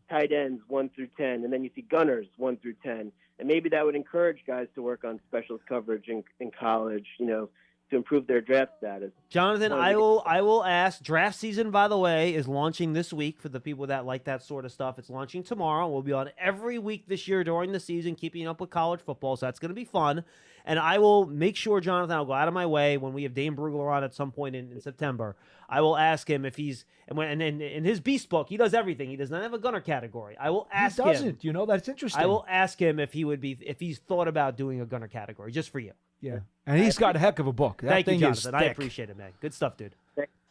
tight ends 1 through 10, and then you see gunners 1 through 10. And maybe that would encourage guys to work on specials coverage in college, to improve their draft status. Jonathan, I will ask. Draft season, by the way, is launching this week for the people that like that sort of stuff. It's launching tomorrow. We'll be on every week this year during the season, keeping up with college football, so that's going to be fun. And I will make sure, Jonathan, I'll go out of my way when we have Dane Brugler on at some point in September. I will ask him if he's and in his Beast book, he does everything. He does not have a gunner category. I will ask him. He doesn't. That's interesting. I will ask him if he's thought about doing a gunner category just for you. Yeah, and he's got a heck of a book. Thank you, Jonathan. I appreciate it, man. Good stuff, dude.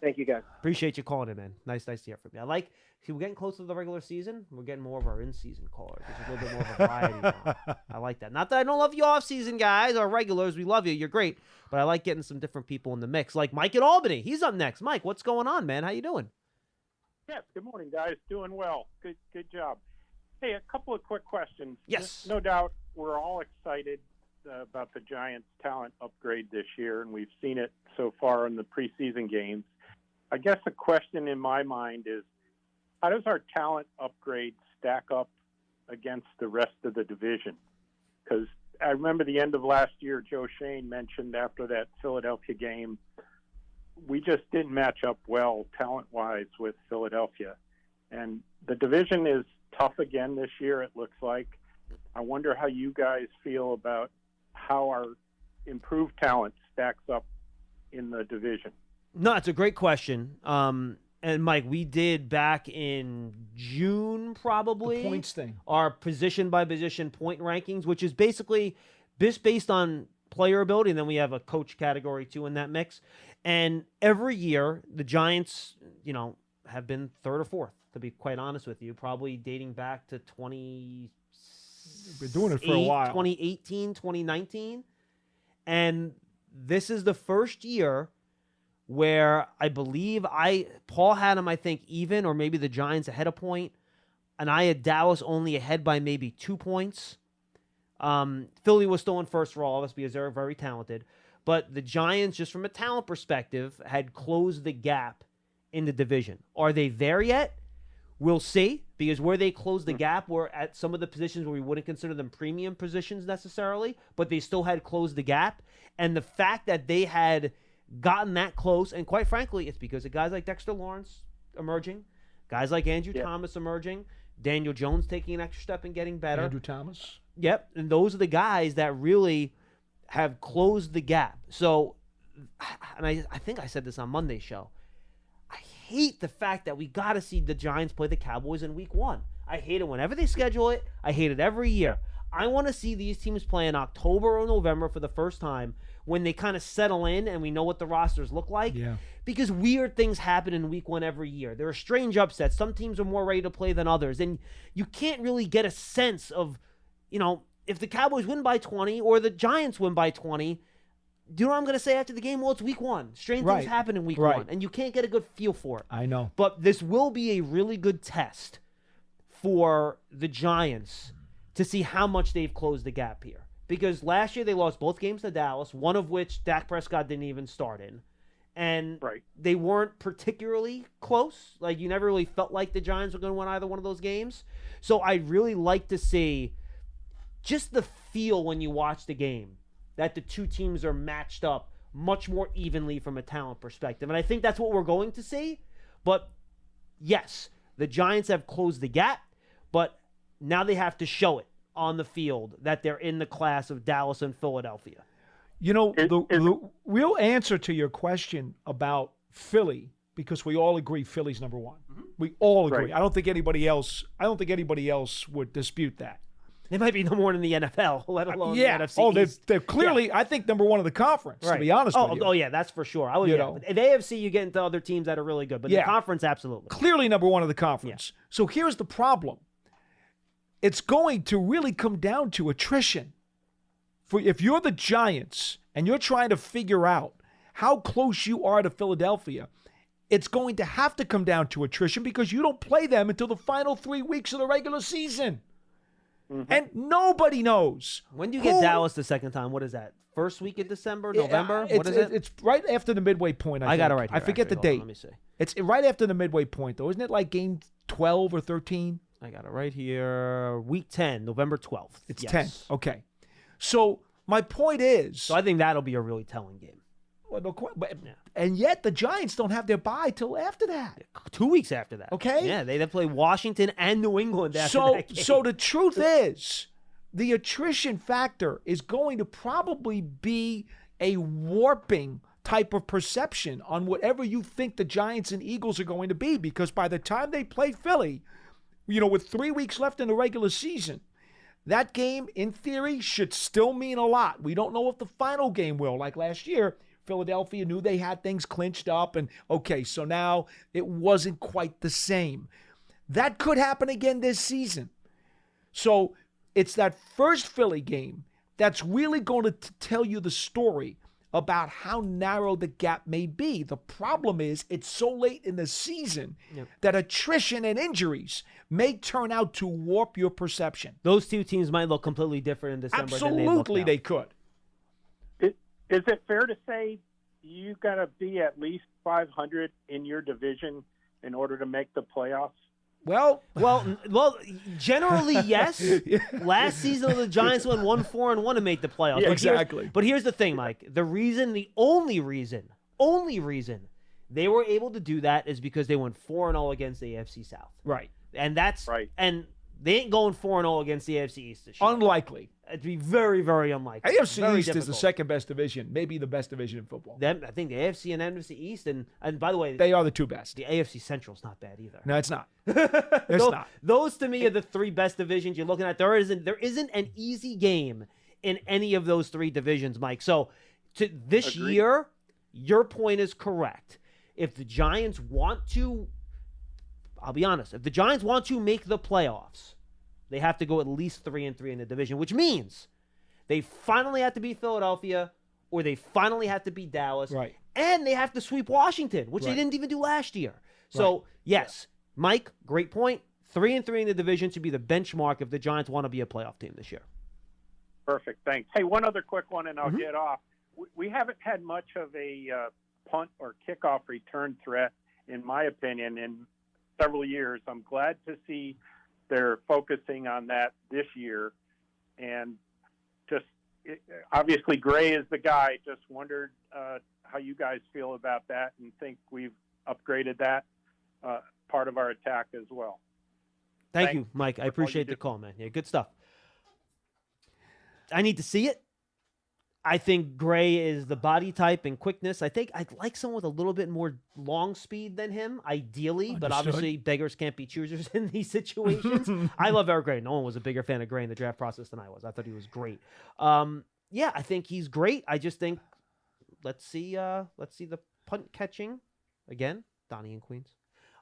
Thank you, guys. Appreciate you calling in, man. Nice to hear from you. We're getting close to the regular season. We're getting more of our in-season callers. There's a little bit more of a variety now. I like that. Not that I don't love you off-season guys or regulars. We love you. You're great. But I like getting some different people in the mix, like Mike at Albany. He's up next. Mike, what's going on, man? How you doing? Yes, good morning, guys. Doing well. Good job. Hey, a couple of quick questions. Yes. No doubt we're all excited about the Giants' talent upgrade this year, and we've seen it so far in the preseason games. I guess the question in my mind is, how does our talent upgrade stack up against the rest of the division? Because I remember the end of last year, Joe Shane mentioned after that Philadelphia game, we just didn't match up well talent-wise with Philadelphia. And the division is tough again this year, it looks like. I wonder how you guys feel about how our improved talent stacks up in the division. No, it's a great question. And Mike, we did back in June probably the points thing, our position by position point rankings, which is basically based on player ability, and then we have a coach category too in that mix. And every year the Giants, have been third or fourth, to be quite honest with you, probably dating back to 20. We've been doing it for a while. 2018, 2019. And this is the first year where I believe Paul had him, I think, even, or maybe the Giants ahead a point, and I had Dallas only ahead by maybe 2 points. Philly was still in first for all of us because they're very talented. But the Giants, just from a talent perspective, had closed the gap in the division. Are they there yet? We'll see, because where they closed the gap were at some of the positions where we wouldn't consider them premium positions necessarily, but they still had closed the gap. And the fact that they had gotten that close, and quite frankly, it's because of guys like Dexter Lawrence emerging, guys like Andrew Thomas emerging, Daniel Jones taking an extra step and getting better. Andrew Thomas. Yep, and those are the guys that really have closed the gap. So, and I think I said this on Monday's show. I hate the fact that we got to see the Giants play the Cowboys in week 1. I hate it whenever they schedule it. I hate it every year. I want to see these teams play in October or November for the first time when they kind of settle in and we know what the rosters look like. Yeah. Because weird things happen in week 1 every year. There are strange upsets. Some teams are more ready to play than others. And you can't really get a sense of, if the Cowboys win by 20 or the Giants win by 20, do you know what I'm going to say after the game? Well, it's week 1. Strange things happen in week 1, and you can't get a good feel for it. I know. But this will be a really good test for the Giants to see how much they've closed the gap here. Because last year they lost both games to Dallas, one of which Dak Prescott didn't even start in. And they weren't particularly close. Like, you never really felt like the Giants were going to win either one of those games. So I'd really like to see just the feel when you watch the game that the two teams are matched up much more evenly from a talent perspective. And I think that's what we're going to see. But, yes, the Giants have closed the gap, but now they have to show it on the field that they're in the class of Dallas and Philadelphia. The real answer to your question about Philly, because we all agree Philly's number 1. Mm-hmm. We all agree. I don't think anybody else would dispute that. They might be number 1 in the NFL, let alone the NFC East. They're clearly, I think, number 1 in the conference, to be honest with you. Oh, yeah, that's for sure. The AFC, you get into other teams that are really good, but the conference, absolutely. Clearly number 1 in the conference. Yeah. So here's the problem. It's going to really come down to attrition. If you're the Giants and you're trying to figure out how close you are to Philadelphia, it's going to have to come down to attrition because you don't play them until the final 3 weeks of the regular season. Mm-hmm. And nobody knows. When do you get Dallas the second time? What is that? First week of December, November? What is it? It's right after the midway point, I think. got it right here. I forget the date. Let me see. It's right after the midway point, though. Isn't it like game 12 or 13? I got it right here. Week 10, November 12th. It's 10. Okay. So my point is... So I think that'll be a really telling game. Well, and yet the Giants don't have their bye till after that. 2 weeks after that. Okay. Yeah, they play Washington and New England after that game. So the truth is, the attrition factor is going to probably be a warping type of perception on whatever you think the Giants and Eagles are going to be, because by the time they play Philly, with 3 weeks left in the regular season, that game, in theory, should still mean a lot. We don't know if the final game will. Like last year, Philadelphia knew they had things clinched up, and okay, so now it wasn't quite the same. That could happen again this season. So it's that first Philly game that's really going to tell you the story about how narrow the gap may be. The problem is it's so late in the season that attrition and injuries may turn out to warp your perception. Those two teams might look completely different in December. Absolutely, they could. Is it fair to say you got to be at least 500 in your division in order to make the playoffs? Well, generally, yes. Last season, the Giants went 1-4-1 to make the playoffs. Yeah, exactly. But here's the thing, Mike. The only reason they were able to do that is because they went 4-0 against the AFC South. Right. And that's right. And they ain't going 4-0 against the AFC East this year. Unlikely. It'd be very, very unlikely. AFC East is the second best division, maybe the best division in football. I think the AFC and NFC East, and by the way, they are the two best. The AFC Central's not bad either. No, it's not. It's not. Those to me are the three best divisions you're looking at. There isn't an easy game in any of those three divisions, Mike. So to this year, your point is correct. If the Giants want to, I'll be honest, if the Giants want to make the playoffs, they have to go at least 3-3 in the division, which means they finally have to beat Philadelphia or they finally have to beat Dallas. Right. And they have to sweep Washington, which they didn't even do last year. So, yes, Mike, great point. 3-3 in the division should be the benchmark if the Giants want to be a playoff team this year. Perfect. Thanks. Hey, one other quick one, and I'll get off. We haven't had much of a punt or kickoff return threat, in my opinion, in several years. I'm glad to see they're focusing on that this year. And obviously Gray is the guy. Just wondered how you guys feel about that and think we've upgraded that part of our attack as well. Thank you, Mike. I appreciate the call, man. Yeah, good stuff. I need to see it. I think Gray is the body type and quickness. I think I'd like someone with a little bit more long speed than him, ideally. But Understood. obviously, beggars can't be choosers in these situations. I love Eric Gray. No one was a bigger fan of Gray in the draft process than I was. I thought he was great. Yeah, I think he's great. I just think let's see the punt catching again, Donnie and Queens.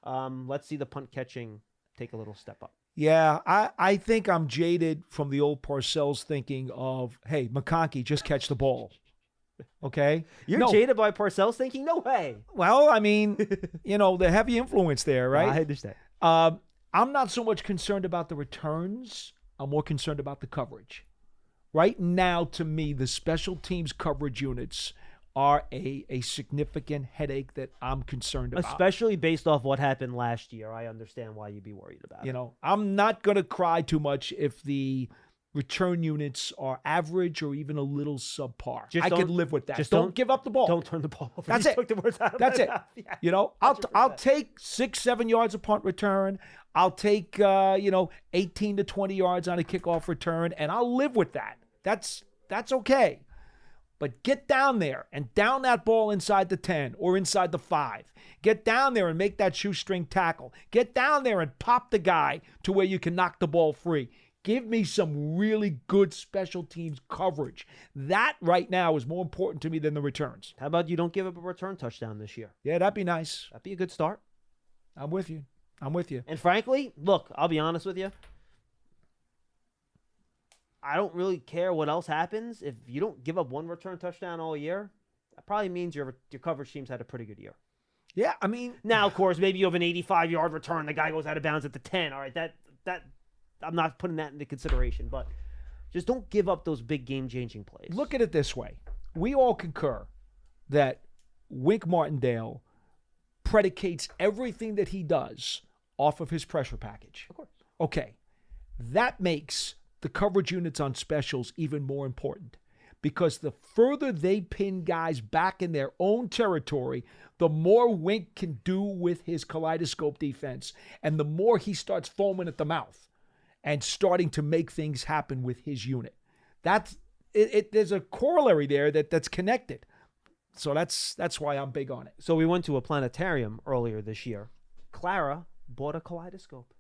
Let's see the punt catching take a little step up. Yeah, I think I'm jaded from the old Parcells thinking of, hey, McConkey, just catch the ball. Okay? You're jaded by Parcells thinking? No way. Well, I mean, the heavy influence there, right? I understand. I'm not so much concerned about the returns. I'm more concerned about the coverage. Right now, to me, the special teams coverage units are a significant headache that I'm concerned about. Especially based off what happened last year. I understand why you'd be worried about it. I'm not going to cry too much if the return units are average or even a little subpar. I could live with that. Just don't give up the ball. Don't turn the ball over. That's You it. took the words out of That's my it. mouth. Yeah. I'll take 6-7 yards a punt return. I'll take 18 to 20 yards on a kickoff return, and I'll live with that. That's okay. But get down there and down that ball inside the 10 or inside the 5. Get down there and make that shoestring tackle. Get down there and pop the guy to where you can knock the ball free. Give me some really good special teams coverage. That right now is more important to me than the returns. How about you don't give up a return touchdown this year? Yeah, that'd be nice. That'd be a good start. I'm with you. And frankly, look, I'll be honest with you. I don't really care what else happens. If you don't give up one return touchdown all year, that probably means your coverage team's had a pretty good year. Yeah, I mean, now of course maybe you have an 85-yard return, the guy goes out of bounds at the 10. All right, that I'm not putting that into consideration, but just don't give up those big game-changing plays. Look at it this way: we all concur that Wink Martindale predicates everything that he does off of his pressure package. Of course. Okay, that makes the coverage units on specials even more important, because the further they pin guys back in their own territory, the more Wink can do with his kaleidoscope defense, and the more he starts foaming at the mouth and starting to make things happen with his unit. That's it. There's a corollary there that's connected. So that's why I'm big on it. So we went to a planetarium earlier this year. Clara bought a kaleidoscope.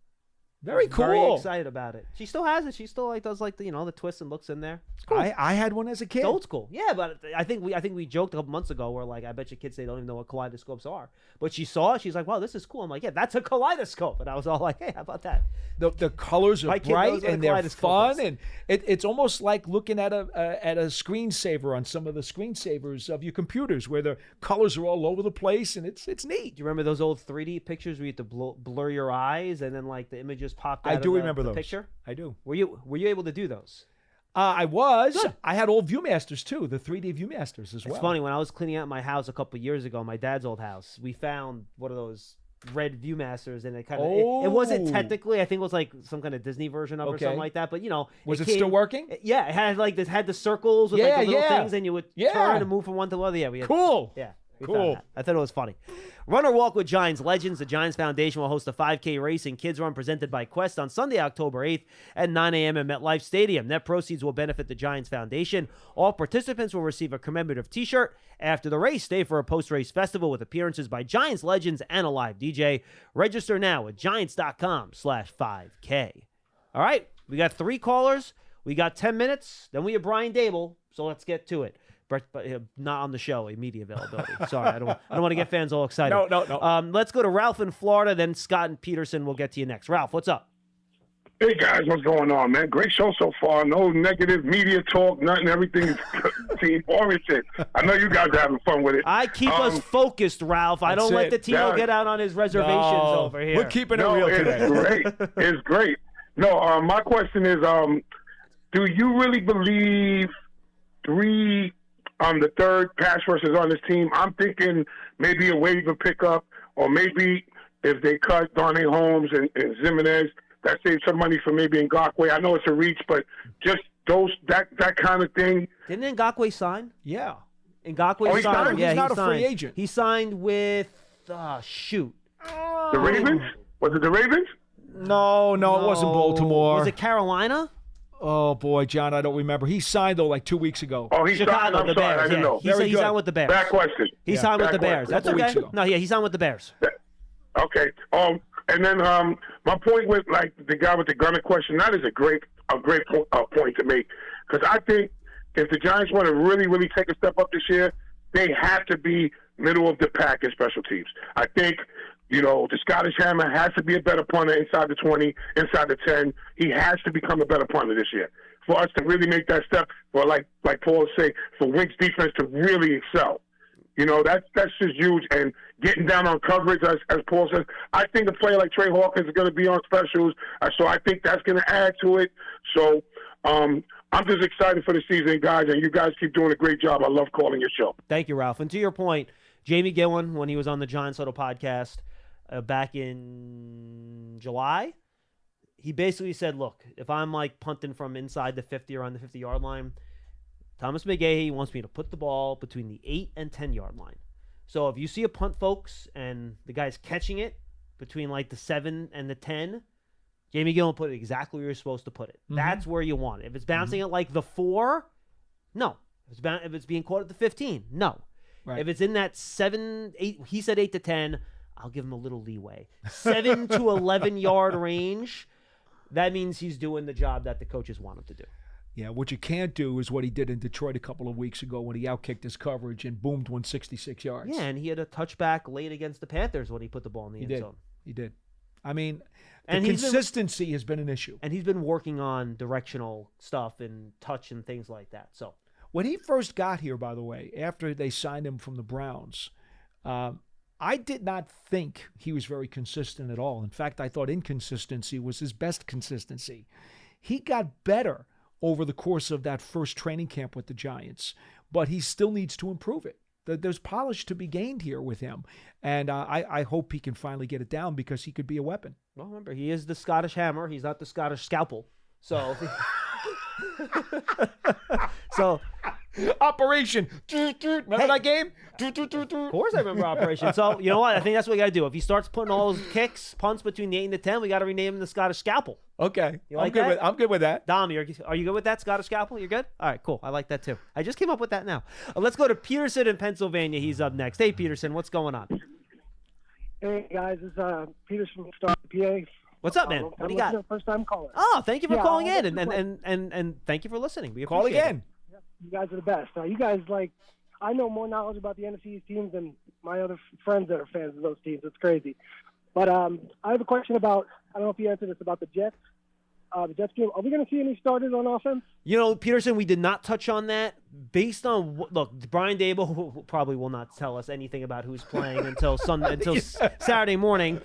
Very cool. Very excited about it. She still has it. She still does the twist and looks in there. It's cool. I had one as a kid. It's old school. Yeah, but I think we joked a couple months ago where I bet you kids they don't even know what kaleidoscopes are. But she saw it. She's like, wow, this is cool. I'm like, yeah, that's a kaleidoscope. And I was all like, hey, how about that? The colors are bright and they're fun, and it's almost like looking at a screensaver on some of the screensavers of your computers where the colors are all over the place, and it's neat. Do you remember those old 3D pictures where you had to blur your eyes and then the images popped out? I do remember the those. Picture? I do. Were you able to do those? I was. Good. I had old ViewMasters too, the 3D ViewMasters as well. It's funny, when I was cleaning out my house a couple years ago, my dad's old house, we found one of those red ViewMasters, and it kind of it wasn't technically, I think it was like some kind of Disney version of it or something like that, but was it still working? Yeah, it had the circles with the little things, and you would turn and move from one to the other. Yeah, we had, cool. Yeah. Cool. I thought it was funny. Run or Walk with Giants Legends. The Giants Foundation will host a 5K race and kids run presented by Quest on Sunday, October 8th at 9 a.m. at MetLife Stadium. Net proceeds will benefit the Giants Foundation. All participants will receive a commemorative t-shirt. After the race, stay for a post-race festival with appearances by Giants legends and a live DJ. Register now at giants.com/5K. All right, we got 3 callers. We got 10 minutes. Then we have Brian Dable, so let's get to it. But not on the show, media availability. Sorry, I don't want to get fans all excited. No. Let's go to Ralph in Florida, then Scott and Peterson. We'll get to you next. Ralph, what's up? Hey, guys, what's going on, man? Great show so far. No negative media talk, nothing. Everything is team oriented. I know you guys are having fun with it. I keep us focused, Ralph. I don't let the Tino get out on his reservations over here. We're keeping it real today. It's great. No, my question is, do you really believe the third pass rushers on this team? I'm thinking maybe a waiver pickup, or maybe if they cut Darnay Holmes and Zimenez, that saves some money for maybe Ngakoue. I know it's a reach, but just that kind of thing. Didn't Ngakoue sign? Yeah. Ngakoue signed. He's not a free agent. He signed with the Ravens? Was it the Ravens? No, it wasn't Baltimore. Was it Carolina? Oh, boy, John, I don't remember. He signed, though, like 2 weeks ago. Oh, he Chicago, signed. I'm the sorry, Bears. I didn't know. He said he good. signed with the Bears. Back question. He signed with the Back Bears. question. That's Couple okay. weeks ago. No, yeah, he signed with the Bears. Okay. And then my point with like the guy with the gunner question, that is a great point to make, because I think if the Giants want to really, really take a step up this year, they have to be middle of the pack in special teams. I think, the Scottish Hammer has to be a better punter inside the 20, inside the 10. He has to become a better punter this year for us to really make that step, or like Paul say, for Wink's defense to really excel. That's just huge. And getting down on coverage, as Paul says, I think a player like Trey Hawkins is going to be on specials. So I think that's going to add to it. So I'm just excited for the season, guys, and you guys keep doing a great job. I love calling your show. Thank you, Ralph. And to your point, Jamie Gillen, when he was on the Giants Huddle podcast back in July, he basically said, look, if I'm like punting from inside the 50 or on the 50-yard line, Thomas McGahee wants me to put the ball between the 8 and 10-yard line. So if you see a punt, folks, and the guy's catching it between like the 7 and the 10, Jamie Gillen put it exactly where you're supposed to put it. Mm-hmm. That's where you want it. If it's bouncing at like the 4, no. If it's being caught at the 15, no. Right. If it's in that 7, 8, he said 8 to 10, I'll give him a little leeway. 7 to 11-yard range, that means he's doing the job that the coaches want him to do. Yeah, what you can't do is what he did in Detroit a couple of weeks ago when he outkicked his coverage and boomed 166 yards. Yeah, and he had a touchback late against the Panthers when he put the ball in the end zone. He did. I mean, and consistency has been an issue. And he's been working on directional stuff and touch and things like that. So when he first got here, by the way, after they signed him from the Browns, I did not think he was very consistent at all. In fact, I thought inconsistency was his best consistency. He got better over the course of that first training camp with the Giants, but he still needs to improve it. There's polish to be gained here with him, and I hope he can finally get it down because he could be a weapon. Well, remember, he is the Scottish Hammer. He's not the Scottish Scalpel. So, Operation. Remember that game? Of course I remember Operation. So, you know what? I think that's what we got to do. If he starts putting all his kicks, punts between the 8 and the 10, we got to rename him the Scottish Scalpel. Okay. I'm good with that. Dom, are you good with that, Scottish Scalpel? You're good? All right, cool. I like that too. I just came up with that now. Let's go to Peterson in Pennsylvania. He's up next. Hey, Peterson, what's going on? Hey, guys. It's Peterson from Star PA. What's up, man? What do you got? First time caller. Oh, thank you for calling in, and thank you for listening. We call again. It. You guys are the best. You guys, I know more knowledge about the NFC East teams than my other friends that are fans of those teams. It's crazy. But I have a question about, I don't know if you answered this, about the Jets. The Jets game, are we going to see any starters on offense? Peterson, we did not touch on that. Based on look, Brian Dable probably will not tell us anything about who's playing until Saturday morning.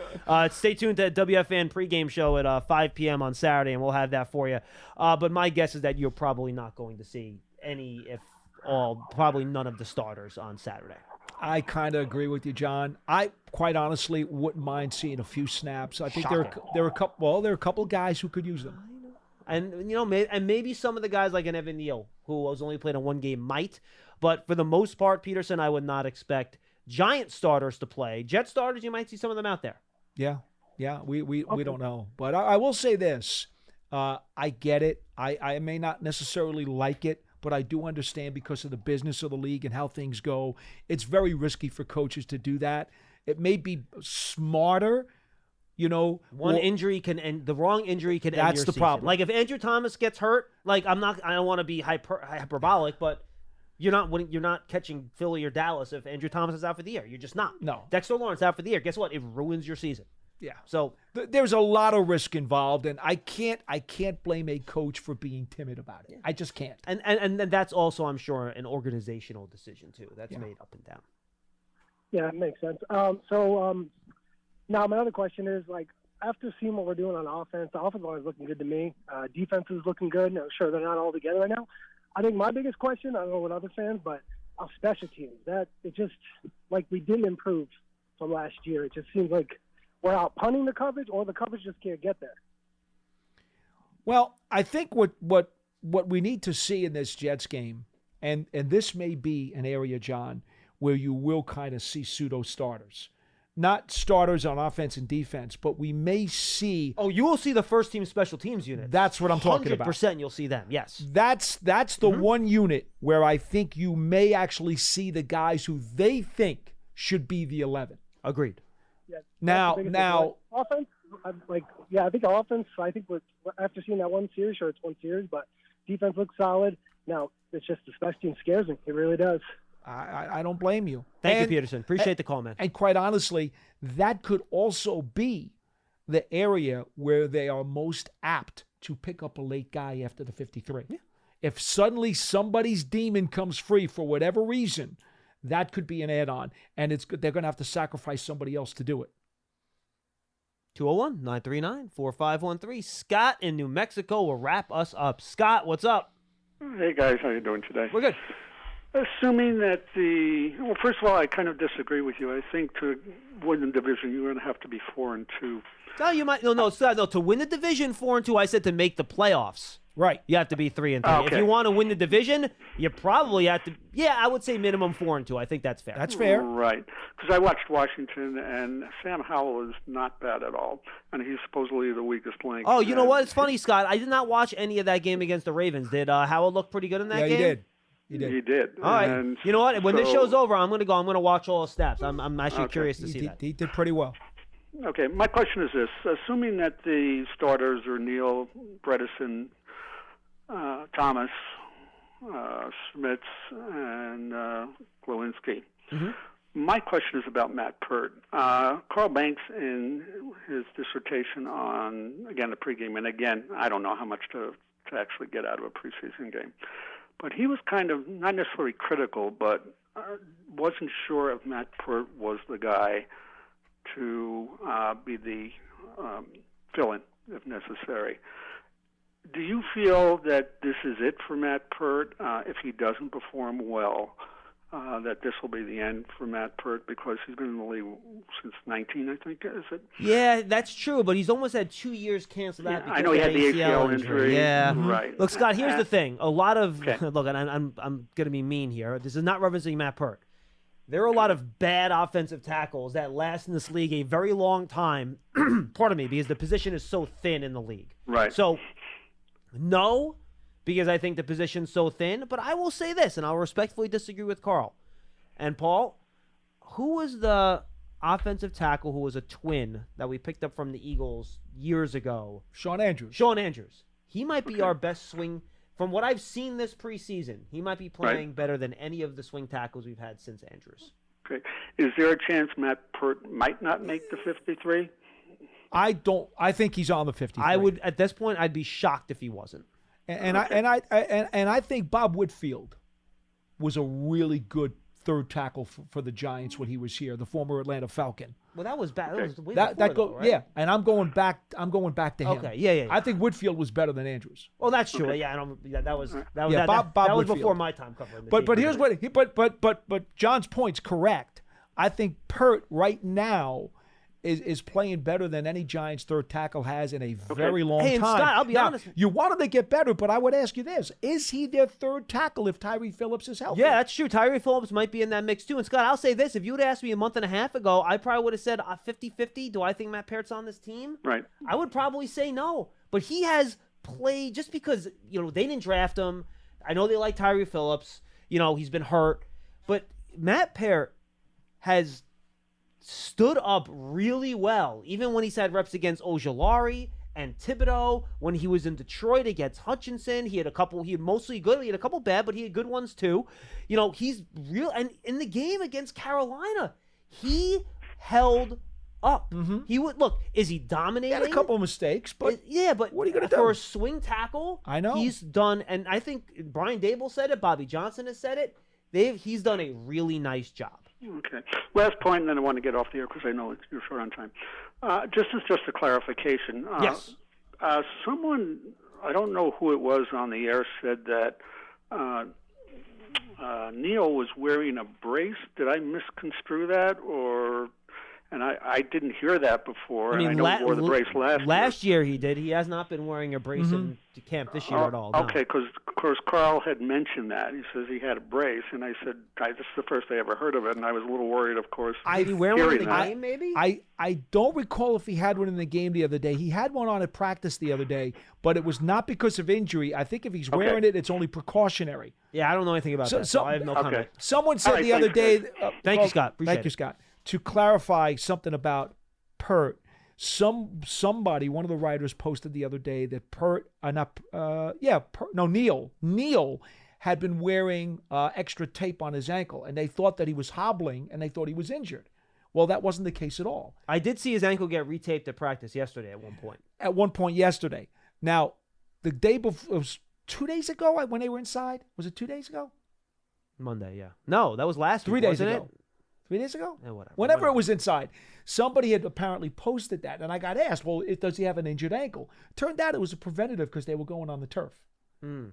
Stay tuned to the WFN pregame show at 5 p.m. on Saturday, and we'll have that for you. But my guess is that you're probably not going to see any, if all, probably none of the starters on Saturday. I kind of agree with you, John. I quite honestly wouldn't mind seeing a few snaps. I think there are a couple guys who could use them. And maybe some of the guys like an Evan Neal, who was only playing in one game, might. But for the most part, Peterson, I would not expect Giant starters to play. Jet starters, you might see some of them out there. Yeah, we don't know. But I will say this: I get it. I may not necessarily like it, but I do understand because of the business of the league and how things go. It's very risky for coaches to do that. It may be smarter. One injury can end. The wrong injury can end your season. That's the problem. Like if Andrew Thomas gets hurt, I don't want to be hyperbolic, but you're not catching Philly or Dallas if Andrew Thomas is out for the year. You're just not. No. Dexter Lawrence out for the year. Guess what? It ruins your season. Yeah. So there's a lot of risk involved, and I can't blame a coach for being timid about it. Yeah. I just can't. And that's also, I'm sure, an organizational decision too. That's made up and down. Yeah, it makes sense. Now, my other question is, after seeing what we're doing on offense, the offensive line is looking good to me. Defense is looking good. I'm sure they're not all together right now. I think my biggest question, I don't know what other fans, but our special teams, that it just, we didn't improve from last year. It just seems like we're out punting the coverage or the coverage just can't get there. Well, I think what we need to see in this Jets game, and this may be an area, John, where you will kind of see pseudo starters. not starters on offense and defense, but we may see. Oh, you will see the first team special teams unit. That's what I'm talking about. 100% you'll see them, yes. That's the one unit where I think you may actually see the guys who they think should be the 11. Agreed. Yeah, Now, offense, I think offense. I think after seeing that one series, sure, it's one series, but defense looks solid. Now it's just the special team scares me. It really does. I don't blame you. Thank you, Peterson. Appreciate the call, man. And quite honestly, that could also be the area where they are most apt to pick up a late guy after the 53. Yeah. If suddenly somebody's demon comes free for whatever reason, that could be an add-on, and they're going to have to sacrifice somebody else to do it. 201-939-4513. Scott in New Mexico will wrap us up. Scott, what's up? Hey, guys. How you doing today? We're good. Assuming that well, first of all, I kind of disagree with you. I think to win the division, you're going to have to be 4-2. No, you might. No, Scott, no. To win the division, 4-2. I said to make the playoffs. Right. You have to be 3-3. Okay. If you want to win the division, you probably have to. Yeah, I would say minimum 4-2. I think that's fair. That's fair. Right. Because I watched Washington, and Sam Howell is not bad at all, and he's supposedly the weakest link. Oh, you know what? It's funny, Scott. I did not watch any of that game against the Ravens. Did Howell look pretty good in that game? Yeah, he did. He did. All right. And you know what? When this so- show's over, I'm going to go. I'm going to watch all the snaps. I'm actually curious to see that. He did pretty well. Okay, my question is this. Assuming that the starters are Neal, Bredesen, Thomas, Schmitz, and Glowinski. Mm-hmm. My question is about Matt Pert. Carl Banks, in his dissertation on, again, the pregame, and again, I don't know how much to actually get out of a preseason game, but he was kind of, not necessarily critical, but wasn't sure if Matt Pert was the guy to be the fill-in, if necessary. Do you feel that this is it for Matt Pert if he doesn't perform well, that this will be the end for Matt Pert because he's been in the league since 19, I think, is it? Yeah, that's true, but he's almost had 2 years canceled out because I know he had of the ACL injury. Yeah. Right. Look, Scott, here's the thing. A lot of Okay. look, and I'm going to be mean here. This is not referencing Matt Pert. There are a lot of bad offensive tackles that last in this league a very long time. Pardon me, because the position is so thin in the league. Right. So, no, because I think the position's so thin. But I will say this, and I'll respectfully disagree with Carl and Paul. Who was the offensive tackle who was a twin that we picked up from the Eagles years ago? Sean Andrews. Sean Andrews. He might be our best swing. From what I've seen this preseason, he might be playing better than any of the swing tackles we've had since Andrews. Okay. Is there a chance Matt Pert might not make the 53? I think he's on the 53. I would, at this point, I'd be shocked if he wasn't. And I think Bob Whitfield was a really good third tackle for the Giants when he was here, the former Atlanta Falcon. Well, that was bad. That was way That before, go though, right? yeah, and I'm going back to him. Okay, yeah. I think Whitfield was better than Andrews. Well, that's true. Yeah, I don't. Yeah, that was Bob that was Whitfield. before my time covering. The But team. here's what but John's point's correct. I think Pert right now is playing better than any Giants third tackle has in a very long Hey, and time. Scott, I'll be honest. You want him to get better, but I would ask you this. Is he their third tackle if Tyree Phillips is healthy? Yeah, that's true. Tyree Phillips might be in that mix too. And Scott, I'll say this. If you would asked me a month and a half ago, I probably would have said 50-50. Do I think Matt Pert's on this team? Right. I would probably say no. But he has played, just because, they didn't draft him. I know they like Tyree Phillips. He's been hurt. But Matt Pert has stood up really well, even when he's had reps against Ojulari and Thibodeau. When he was in Detroit against Hutchinson, he had mostly good. He had a couple bad, but he had good ones too. He's real. And in the game against Carolina, he held up. Mm-hmm. He would look. Is he dominating? He had a couple of mistakes, but but what are you going to do? For a swing tackle, I know he's done. And I think Brian Dable said it. Bobby Johnson has said it. He's done a really nice job. Okay. Last point, and then I want to get off the air because I know you're short on time. Just a clarification. Yes. Someone, I don't know who it was on the air, said that Neal was wearing a brace. Did I misconstrue that, or? And I didn't hear that before. I know he wore the brace last year. Last year he did. He has not been wearing a brace in camp this year at all. No. Okay, because course, Carl had mentioned that. He says he had a brace, and I said, this is the first I ever heard of it, and I was a little worried, of course. Did he wear one in the that. game, maybe? I don't recall if he had one in the game the other day. He had one on at practice the other day, but it was not because of injury. I think if he's wearing it, it's only precautionary. Yeah, I don't know anything about that, so I have no comment. Someone said the other day... Thank you, Scott. Appreciate Thank you, Scott. To clarify something about Pert, somebody, one of the writers posted the other day that Neil had been wearing extra tape on his ankle, and they thought that he was hobbling, and they thought he was injured. Well, that wasn't the case at all. I did see his ankle get retaped at practice yesterday at one point. At one point yesterday. Now, the day before, it was 2 days ago when they were inside. Was it 2 days ago? Monday, yeah. No, that was last week, 3 days wasn't ago. it? 3 days ago? Yeah, whatever. Whenever it was inside. Somebody had apparently posted that, and I got asked, well, does he have an injured ankle? Turned out it was a preventative because they were going on the turf.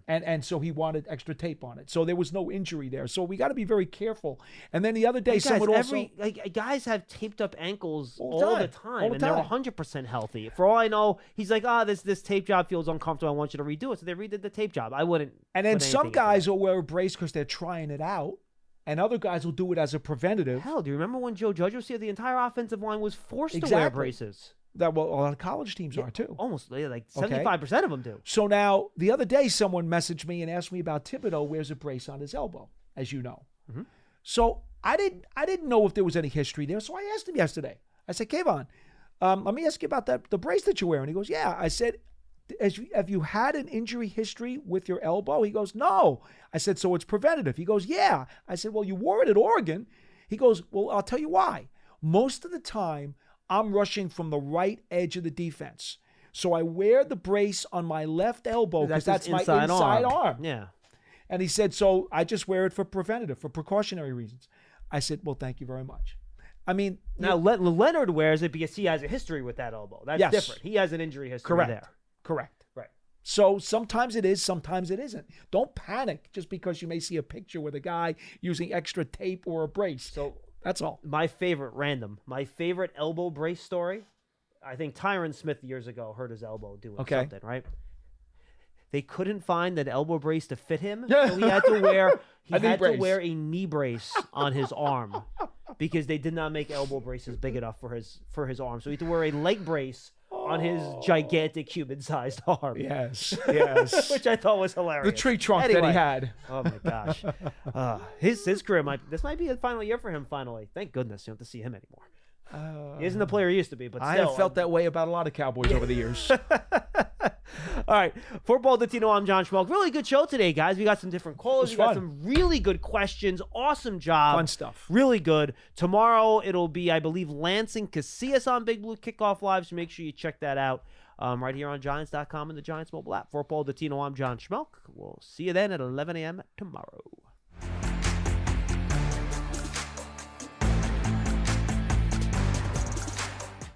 And so he wanted extra tape on it. So there was no injury there. So we got to be very careful. And then the other day, someone also... guys have taped up ankles all the time, all the and they're 100% healthy. For all I know, he's like, this tape job feels uncomfortable. I want you to redo it. So they redid the tape job. I wouldn't. And then some guys will wear a brace because they're trying it out. And other guys will do it as a preventative. Hell, do you remember when Joe Judge was here? The entire offensive line was forced to wear braces. A lot of college teams are too. Almost, like 75% of them do. So now, the other day, someone messaged me and asked me about Thibodeau wears a brace on his elbow, as you know. Mm-hmm. So I didn't know if there was any history there. So I asked him yesterday. I said, Kayvon, let me ask you about the brace that you're wearing. He goes, yeah. I said, have you had an injury history with your elbow? He goes, no. I said, so it's preventative. He goes, yeah. I said, well, you wore it at Oregon. He goes, well, I'll tell you why. Most of the time, I'm rushing from the right edge of the defense. So I wear the brace on my left elbow because that's my inside arm. Yeah. And he said, so I just wear it for preventative, for precautionary reasons. I said, well, thank you very much. I mean... Now, Leonard wears it because he has a history with that elbow. That's different. He has an injury history there. Correct. Right. So sometimes it is, sometimes it isn't. Don't panic just because you may see a picture with a guy using extra tape or a brace. So... That's all. My favorite elbow brace story, I think Tyron Smith years ago hurt his elbow doing something, right? They couldn't find an elbow brace to fit him, so he had to wear a knee brace on his arm because they did not make elbow braces big enough for his arm. So he had to wear a leg brace on his gigantic human-sized arm. Yes. Which I thought was hilarious. The tree trunk that he had. Oh, my gosh. His career this might be the final year for him, finally. Thank goodness you don't have to see him anymore. He isn't the player he used to be, but still. I have felt that way about a lot of Cowboys over the years. All right. For Paul Dottino, I'm John Schmeelk. Really good show today, guys. We got some different callers. We got some really good questions. Awesome job. Fun stuff. Really good. Tomorrow, it'll be, I believe, Lansing Casillas on Big Blue Kickoff Live, so make sure you check that out right here on Giants.com and the Giants mobile app. For Paul Dottino, I'm John Schmeelk. We'll see you then at 11 a.m. tomorrow.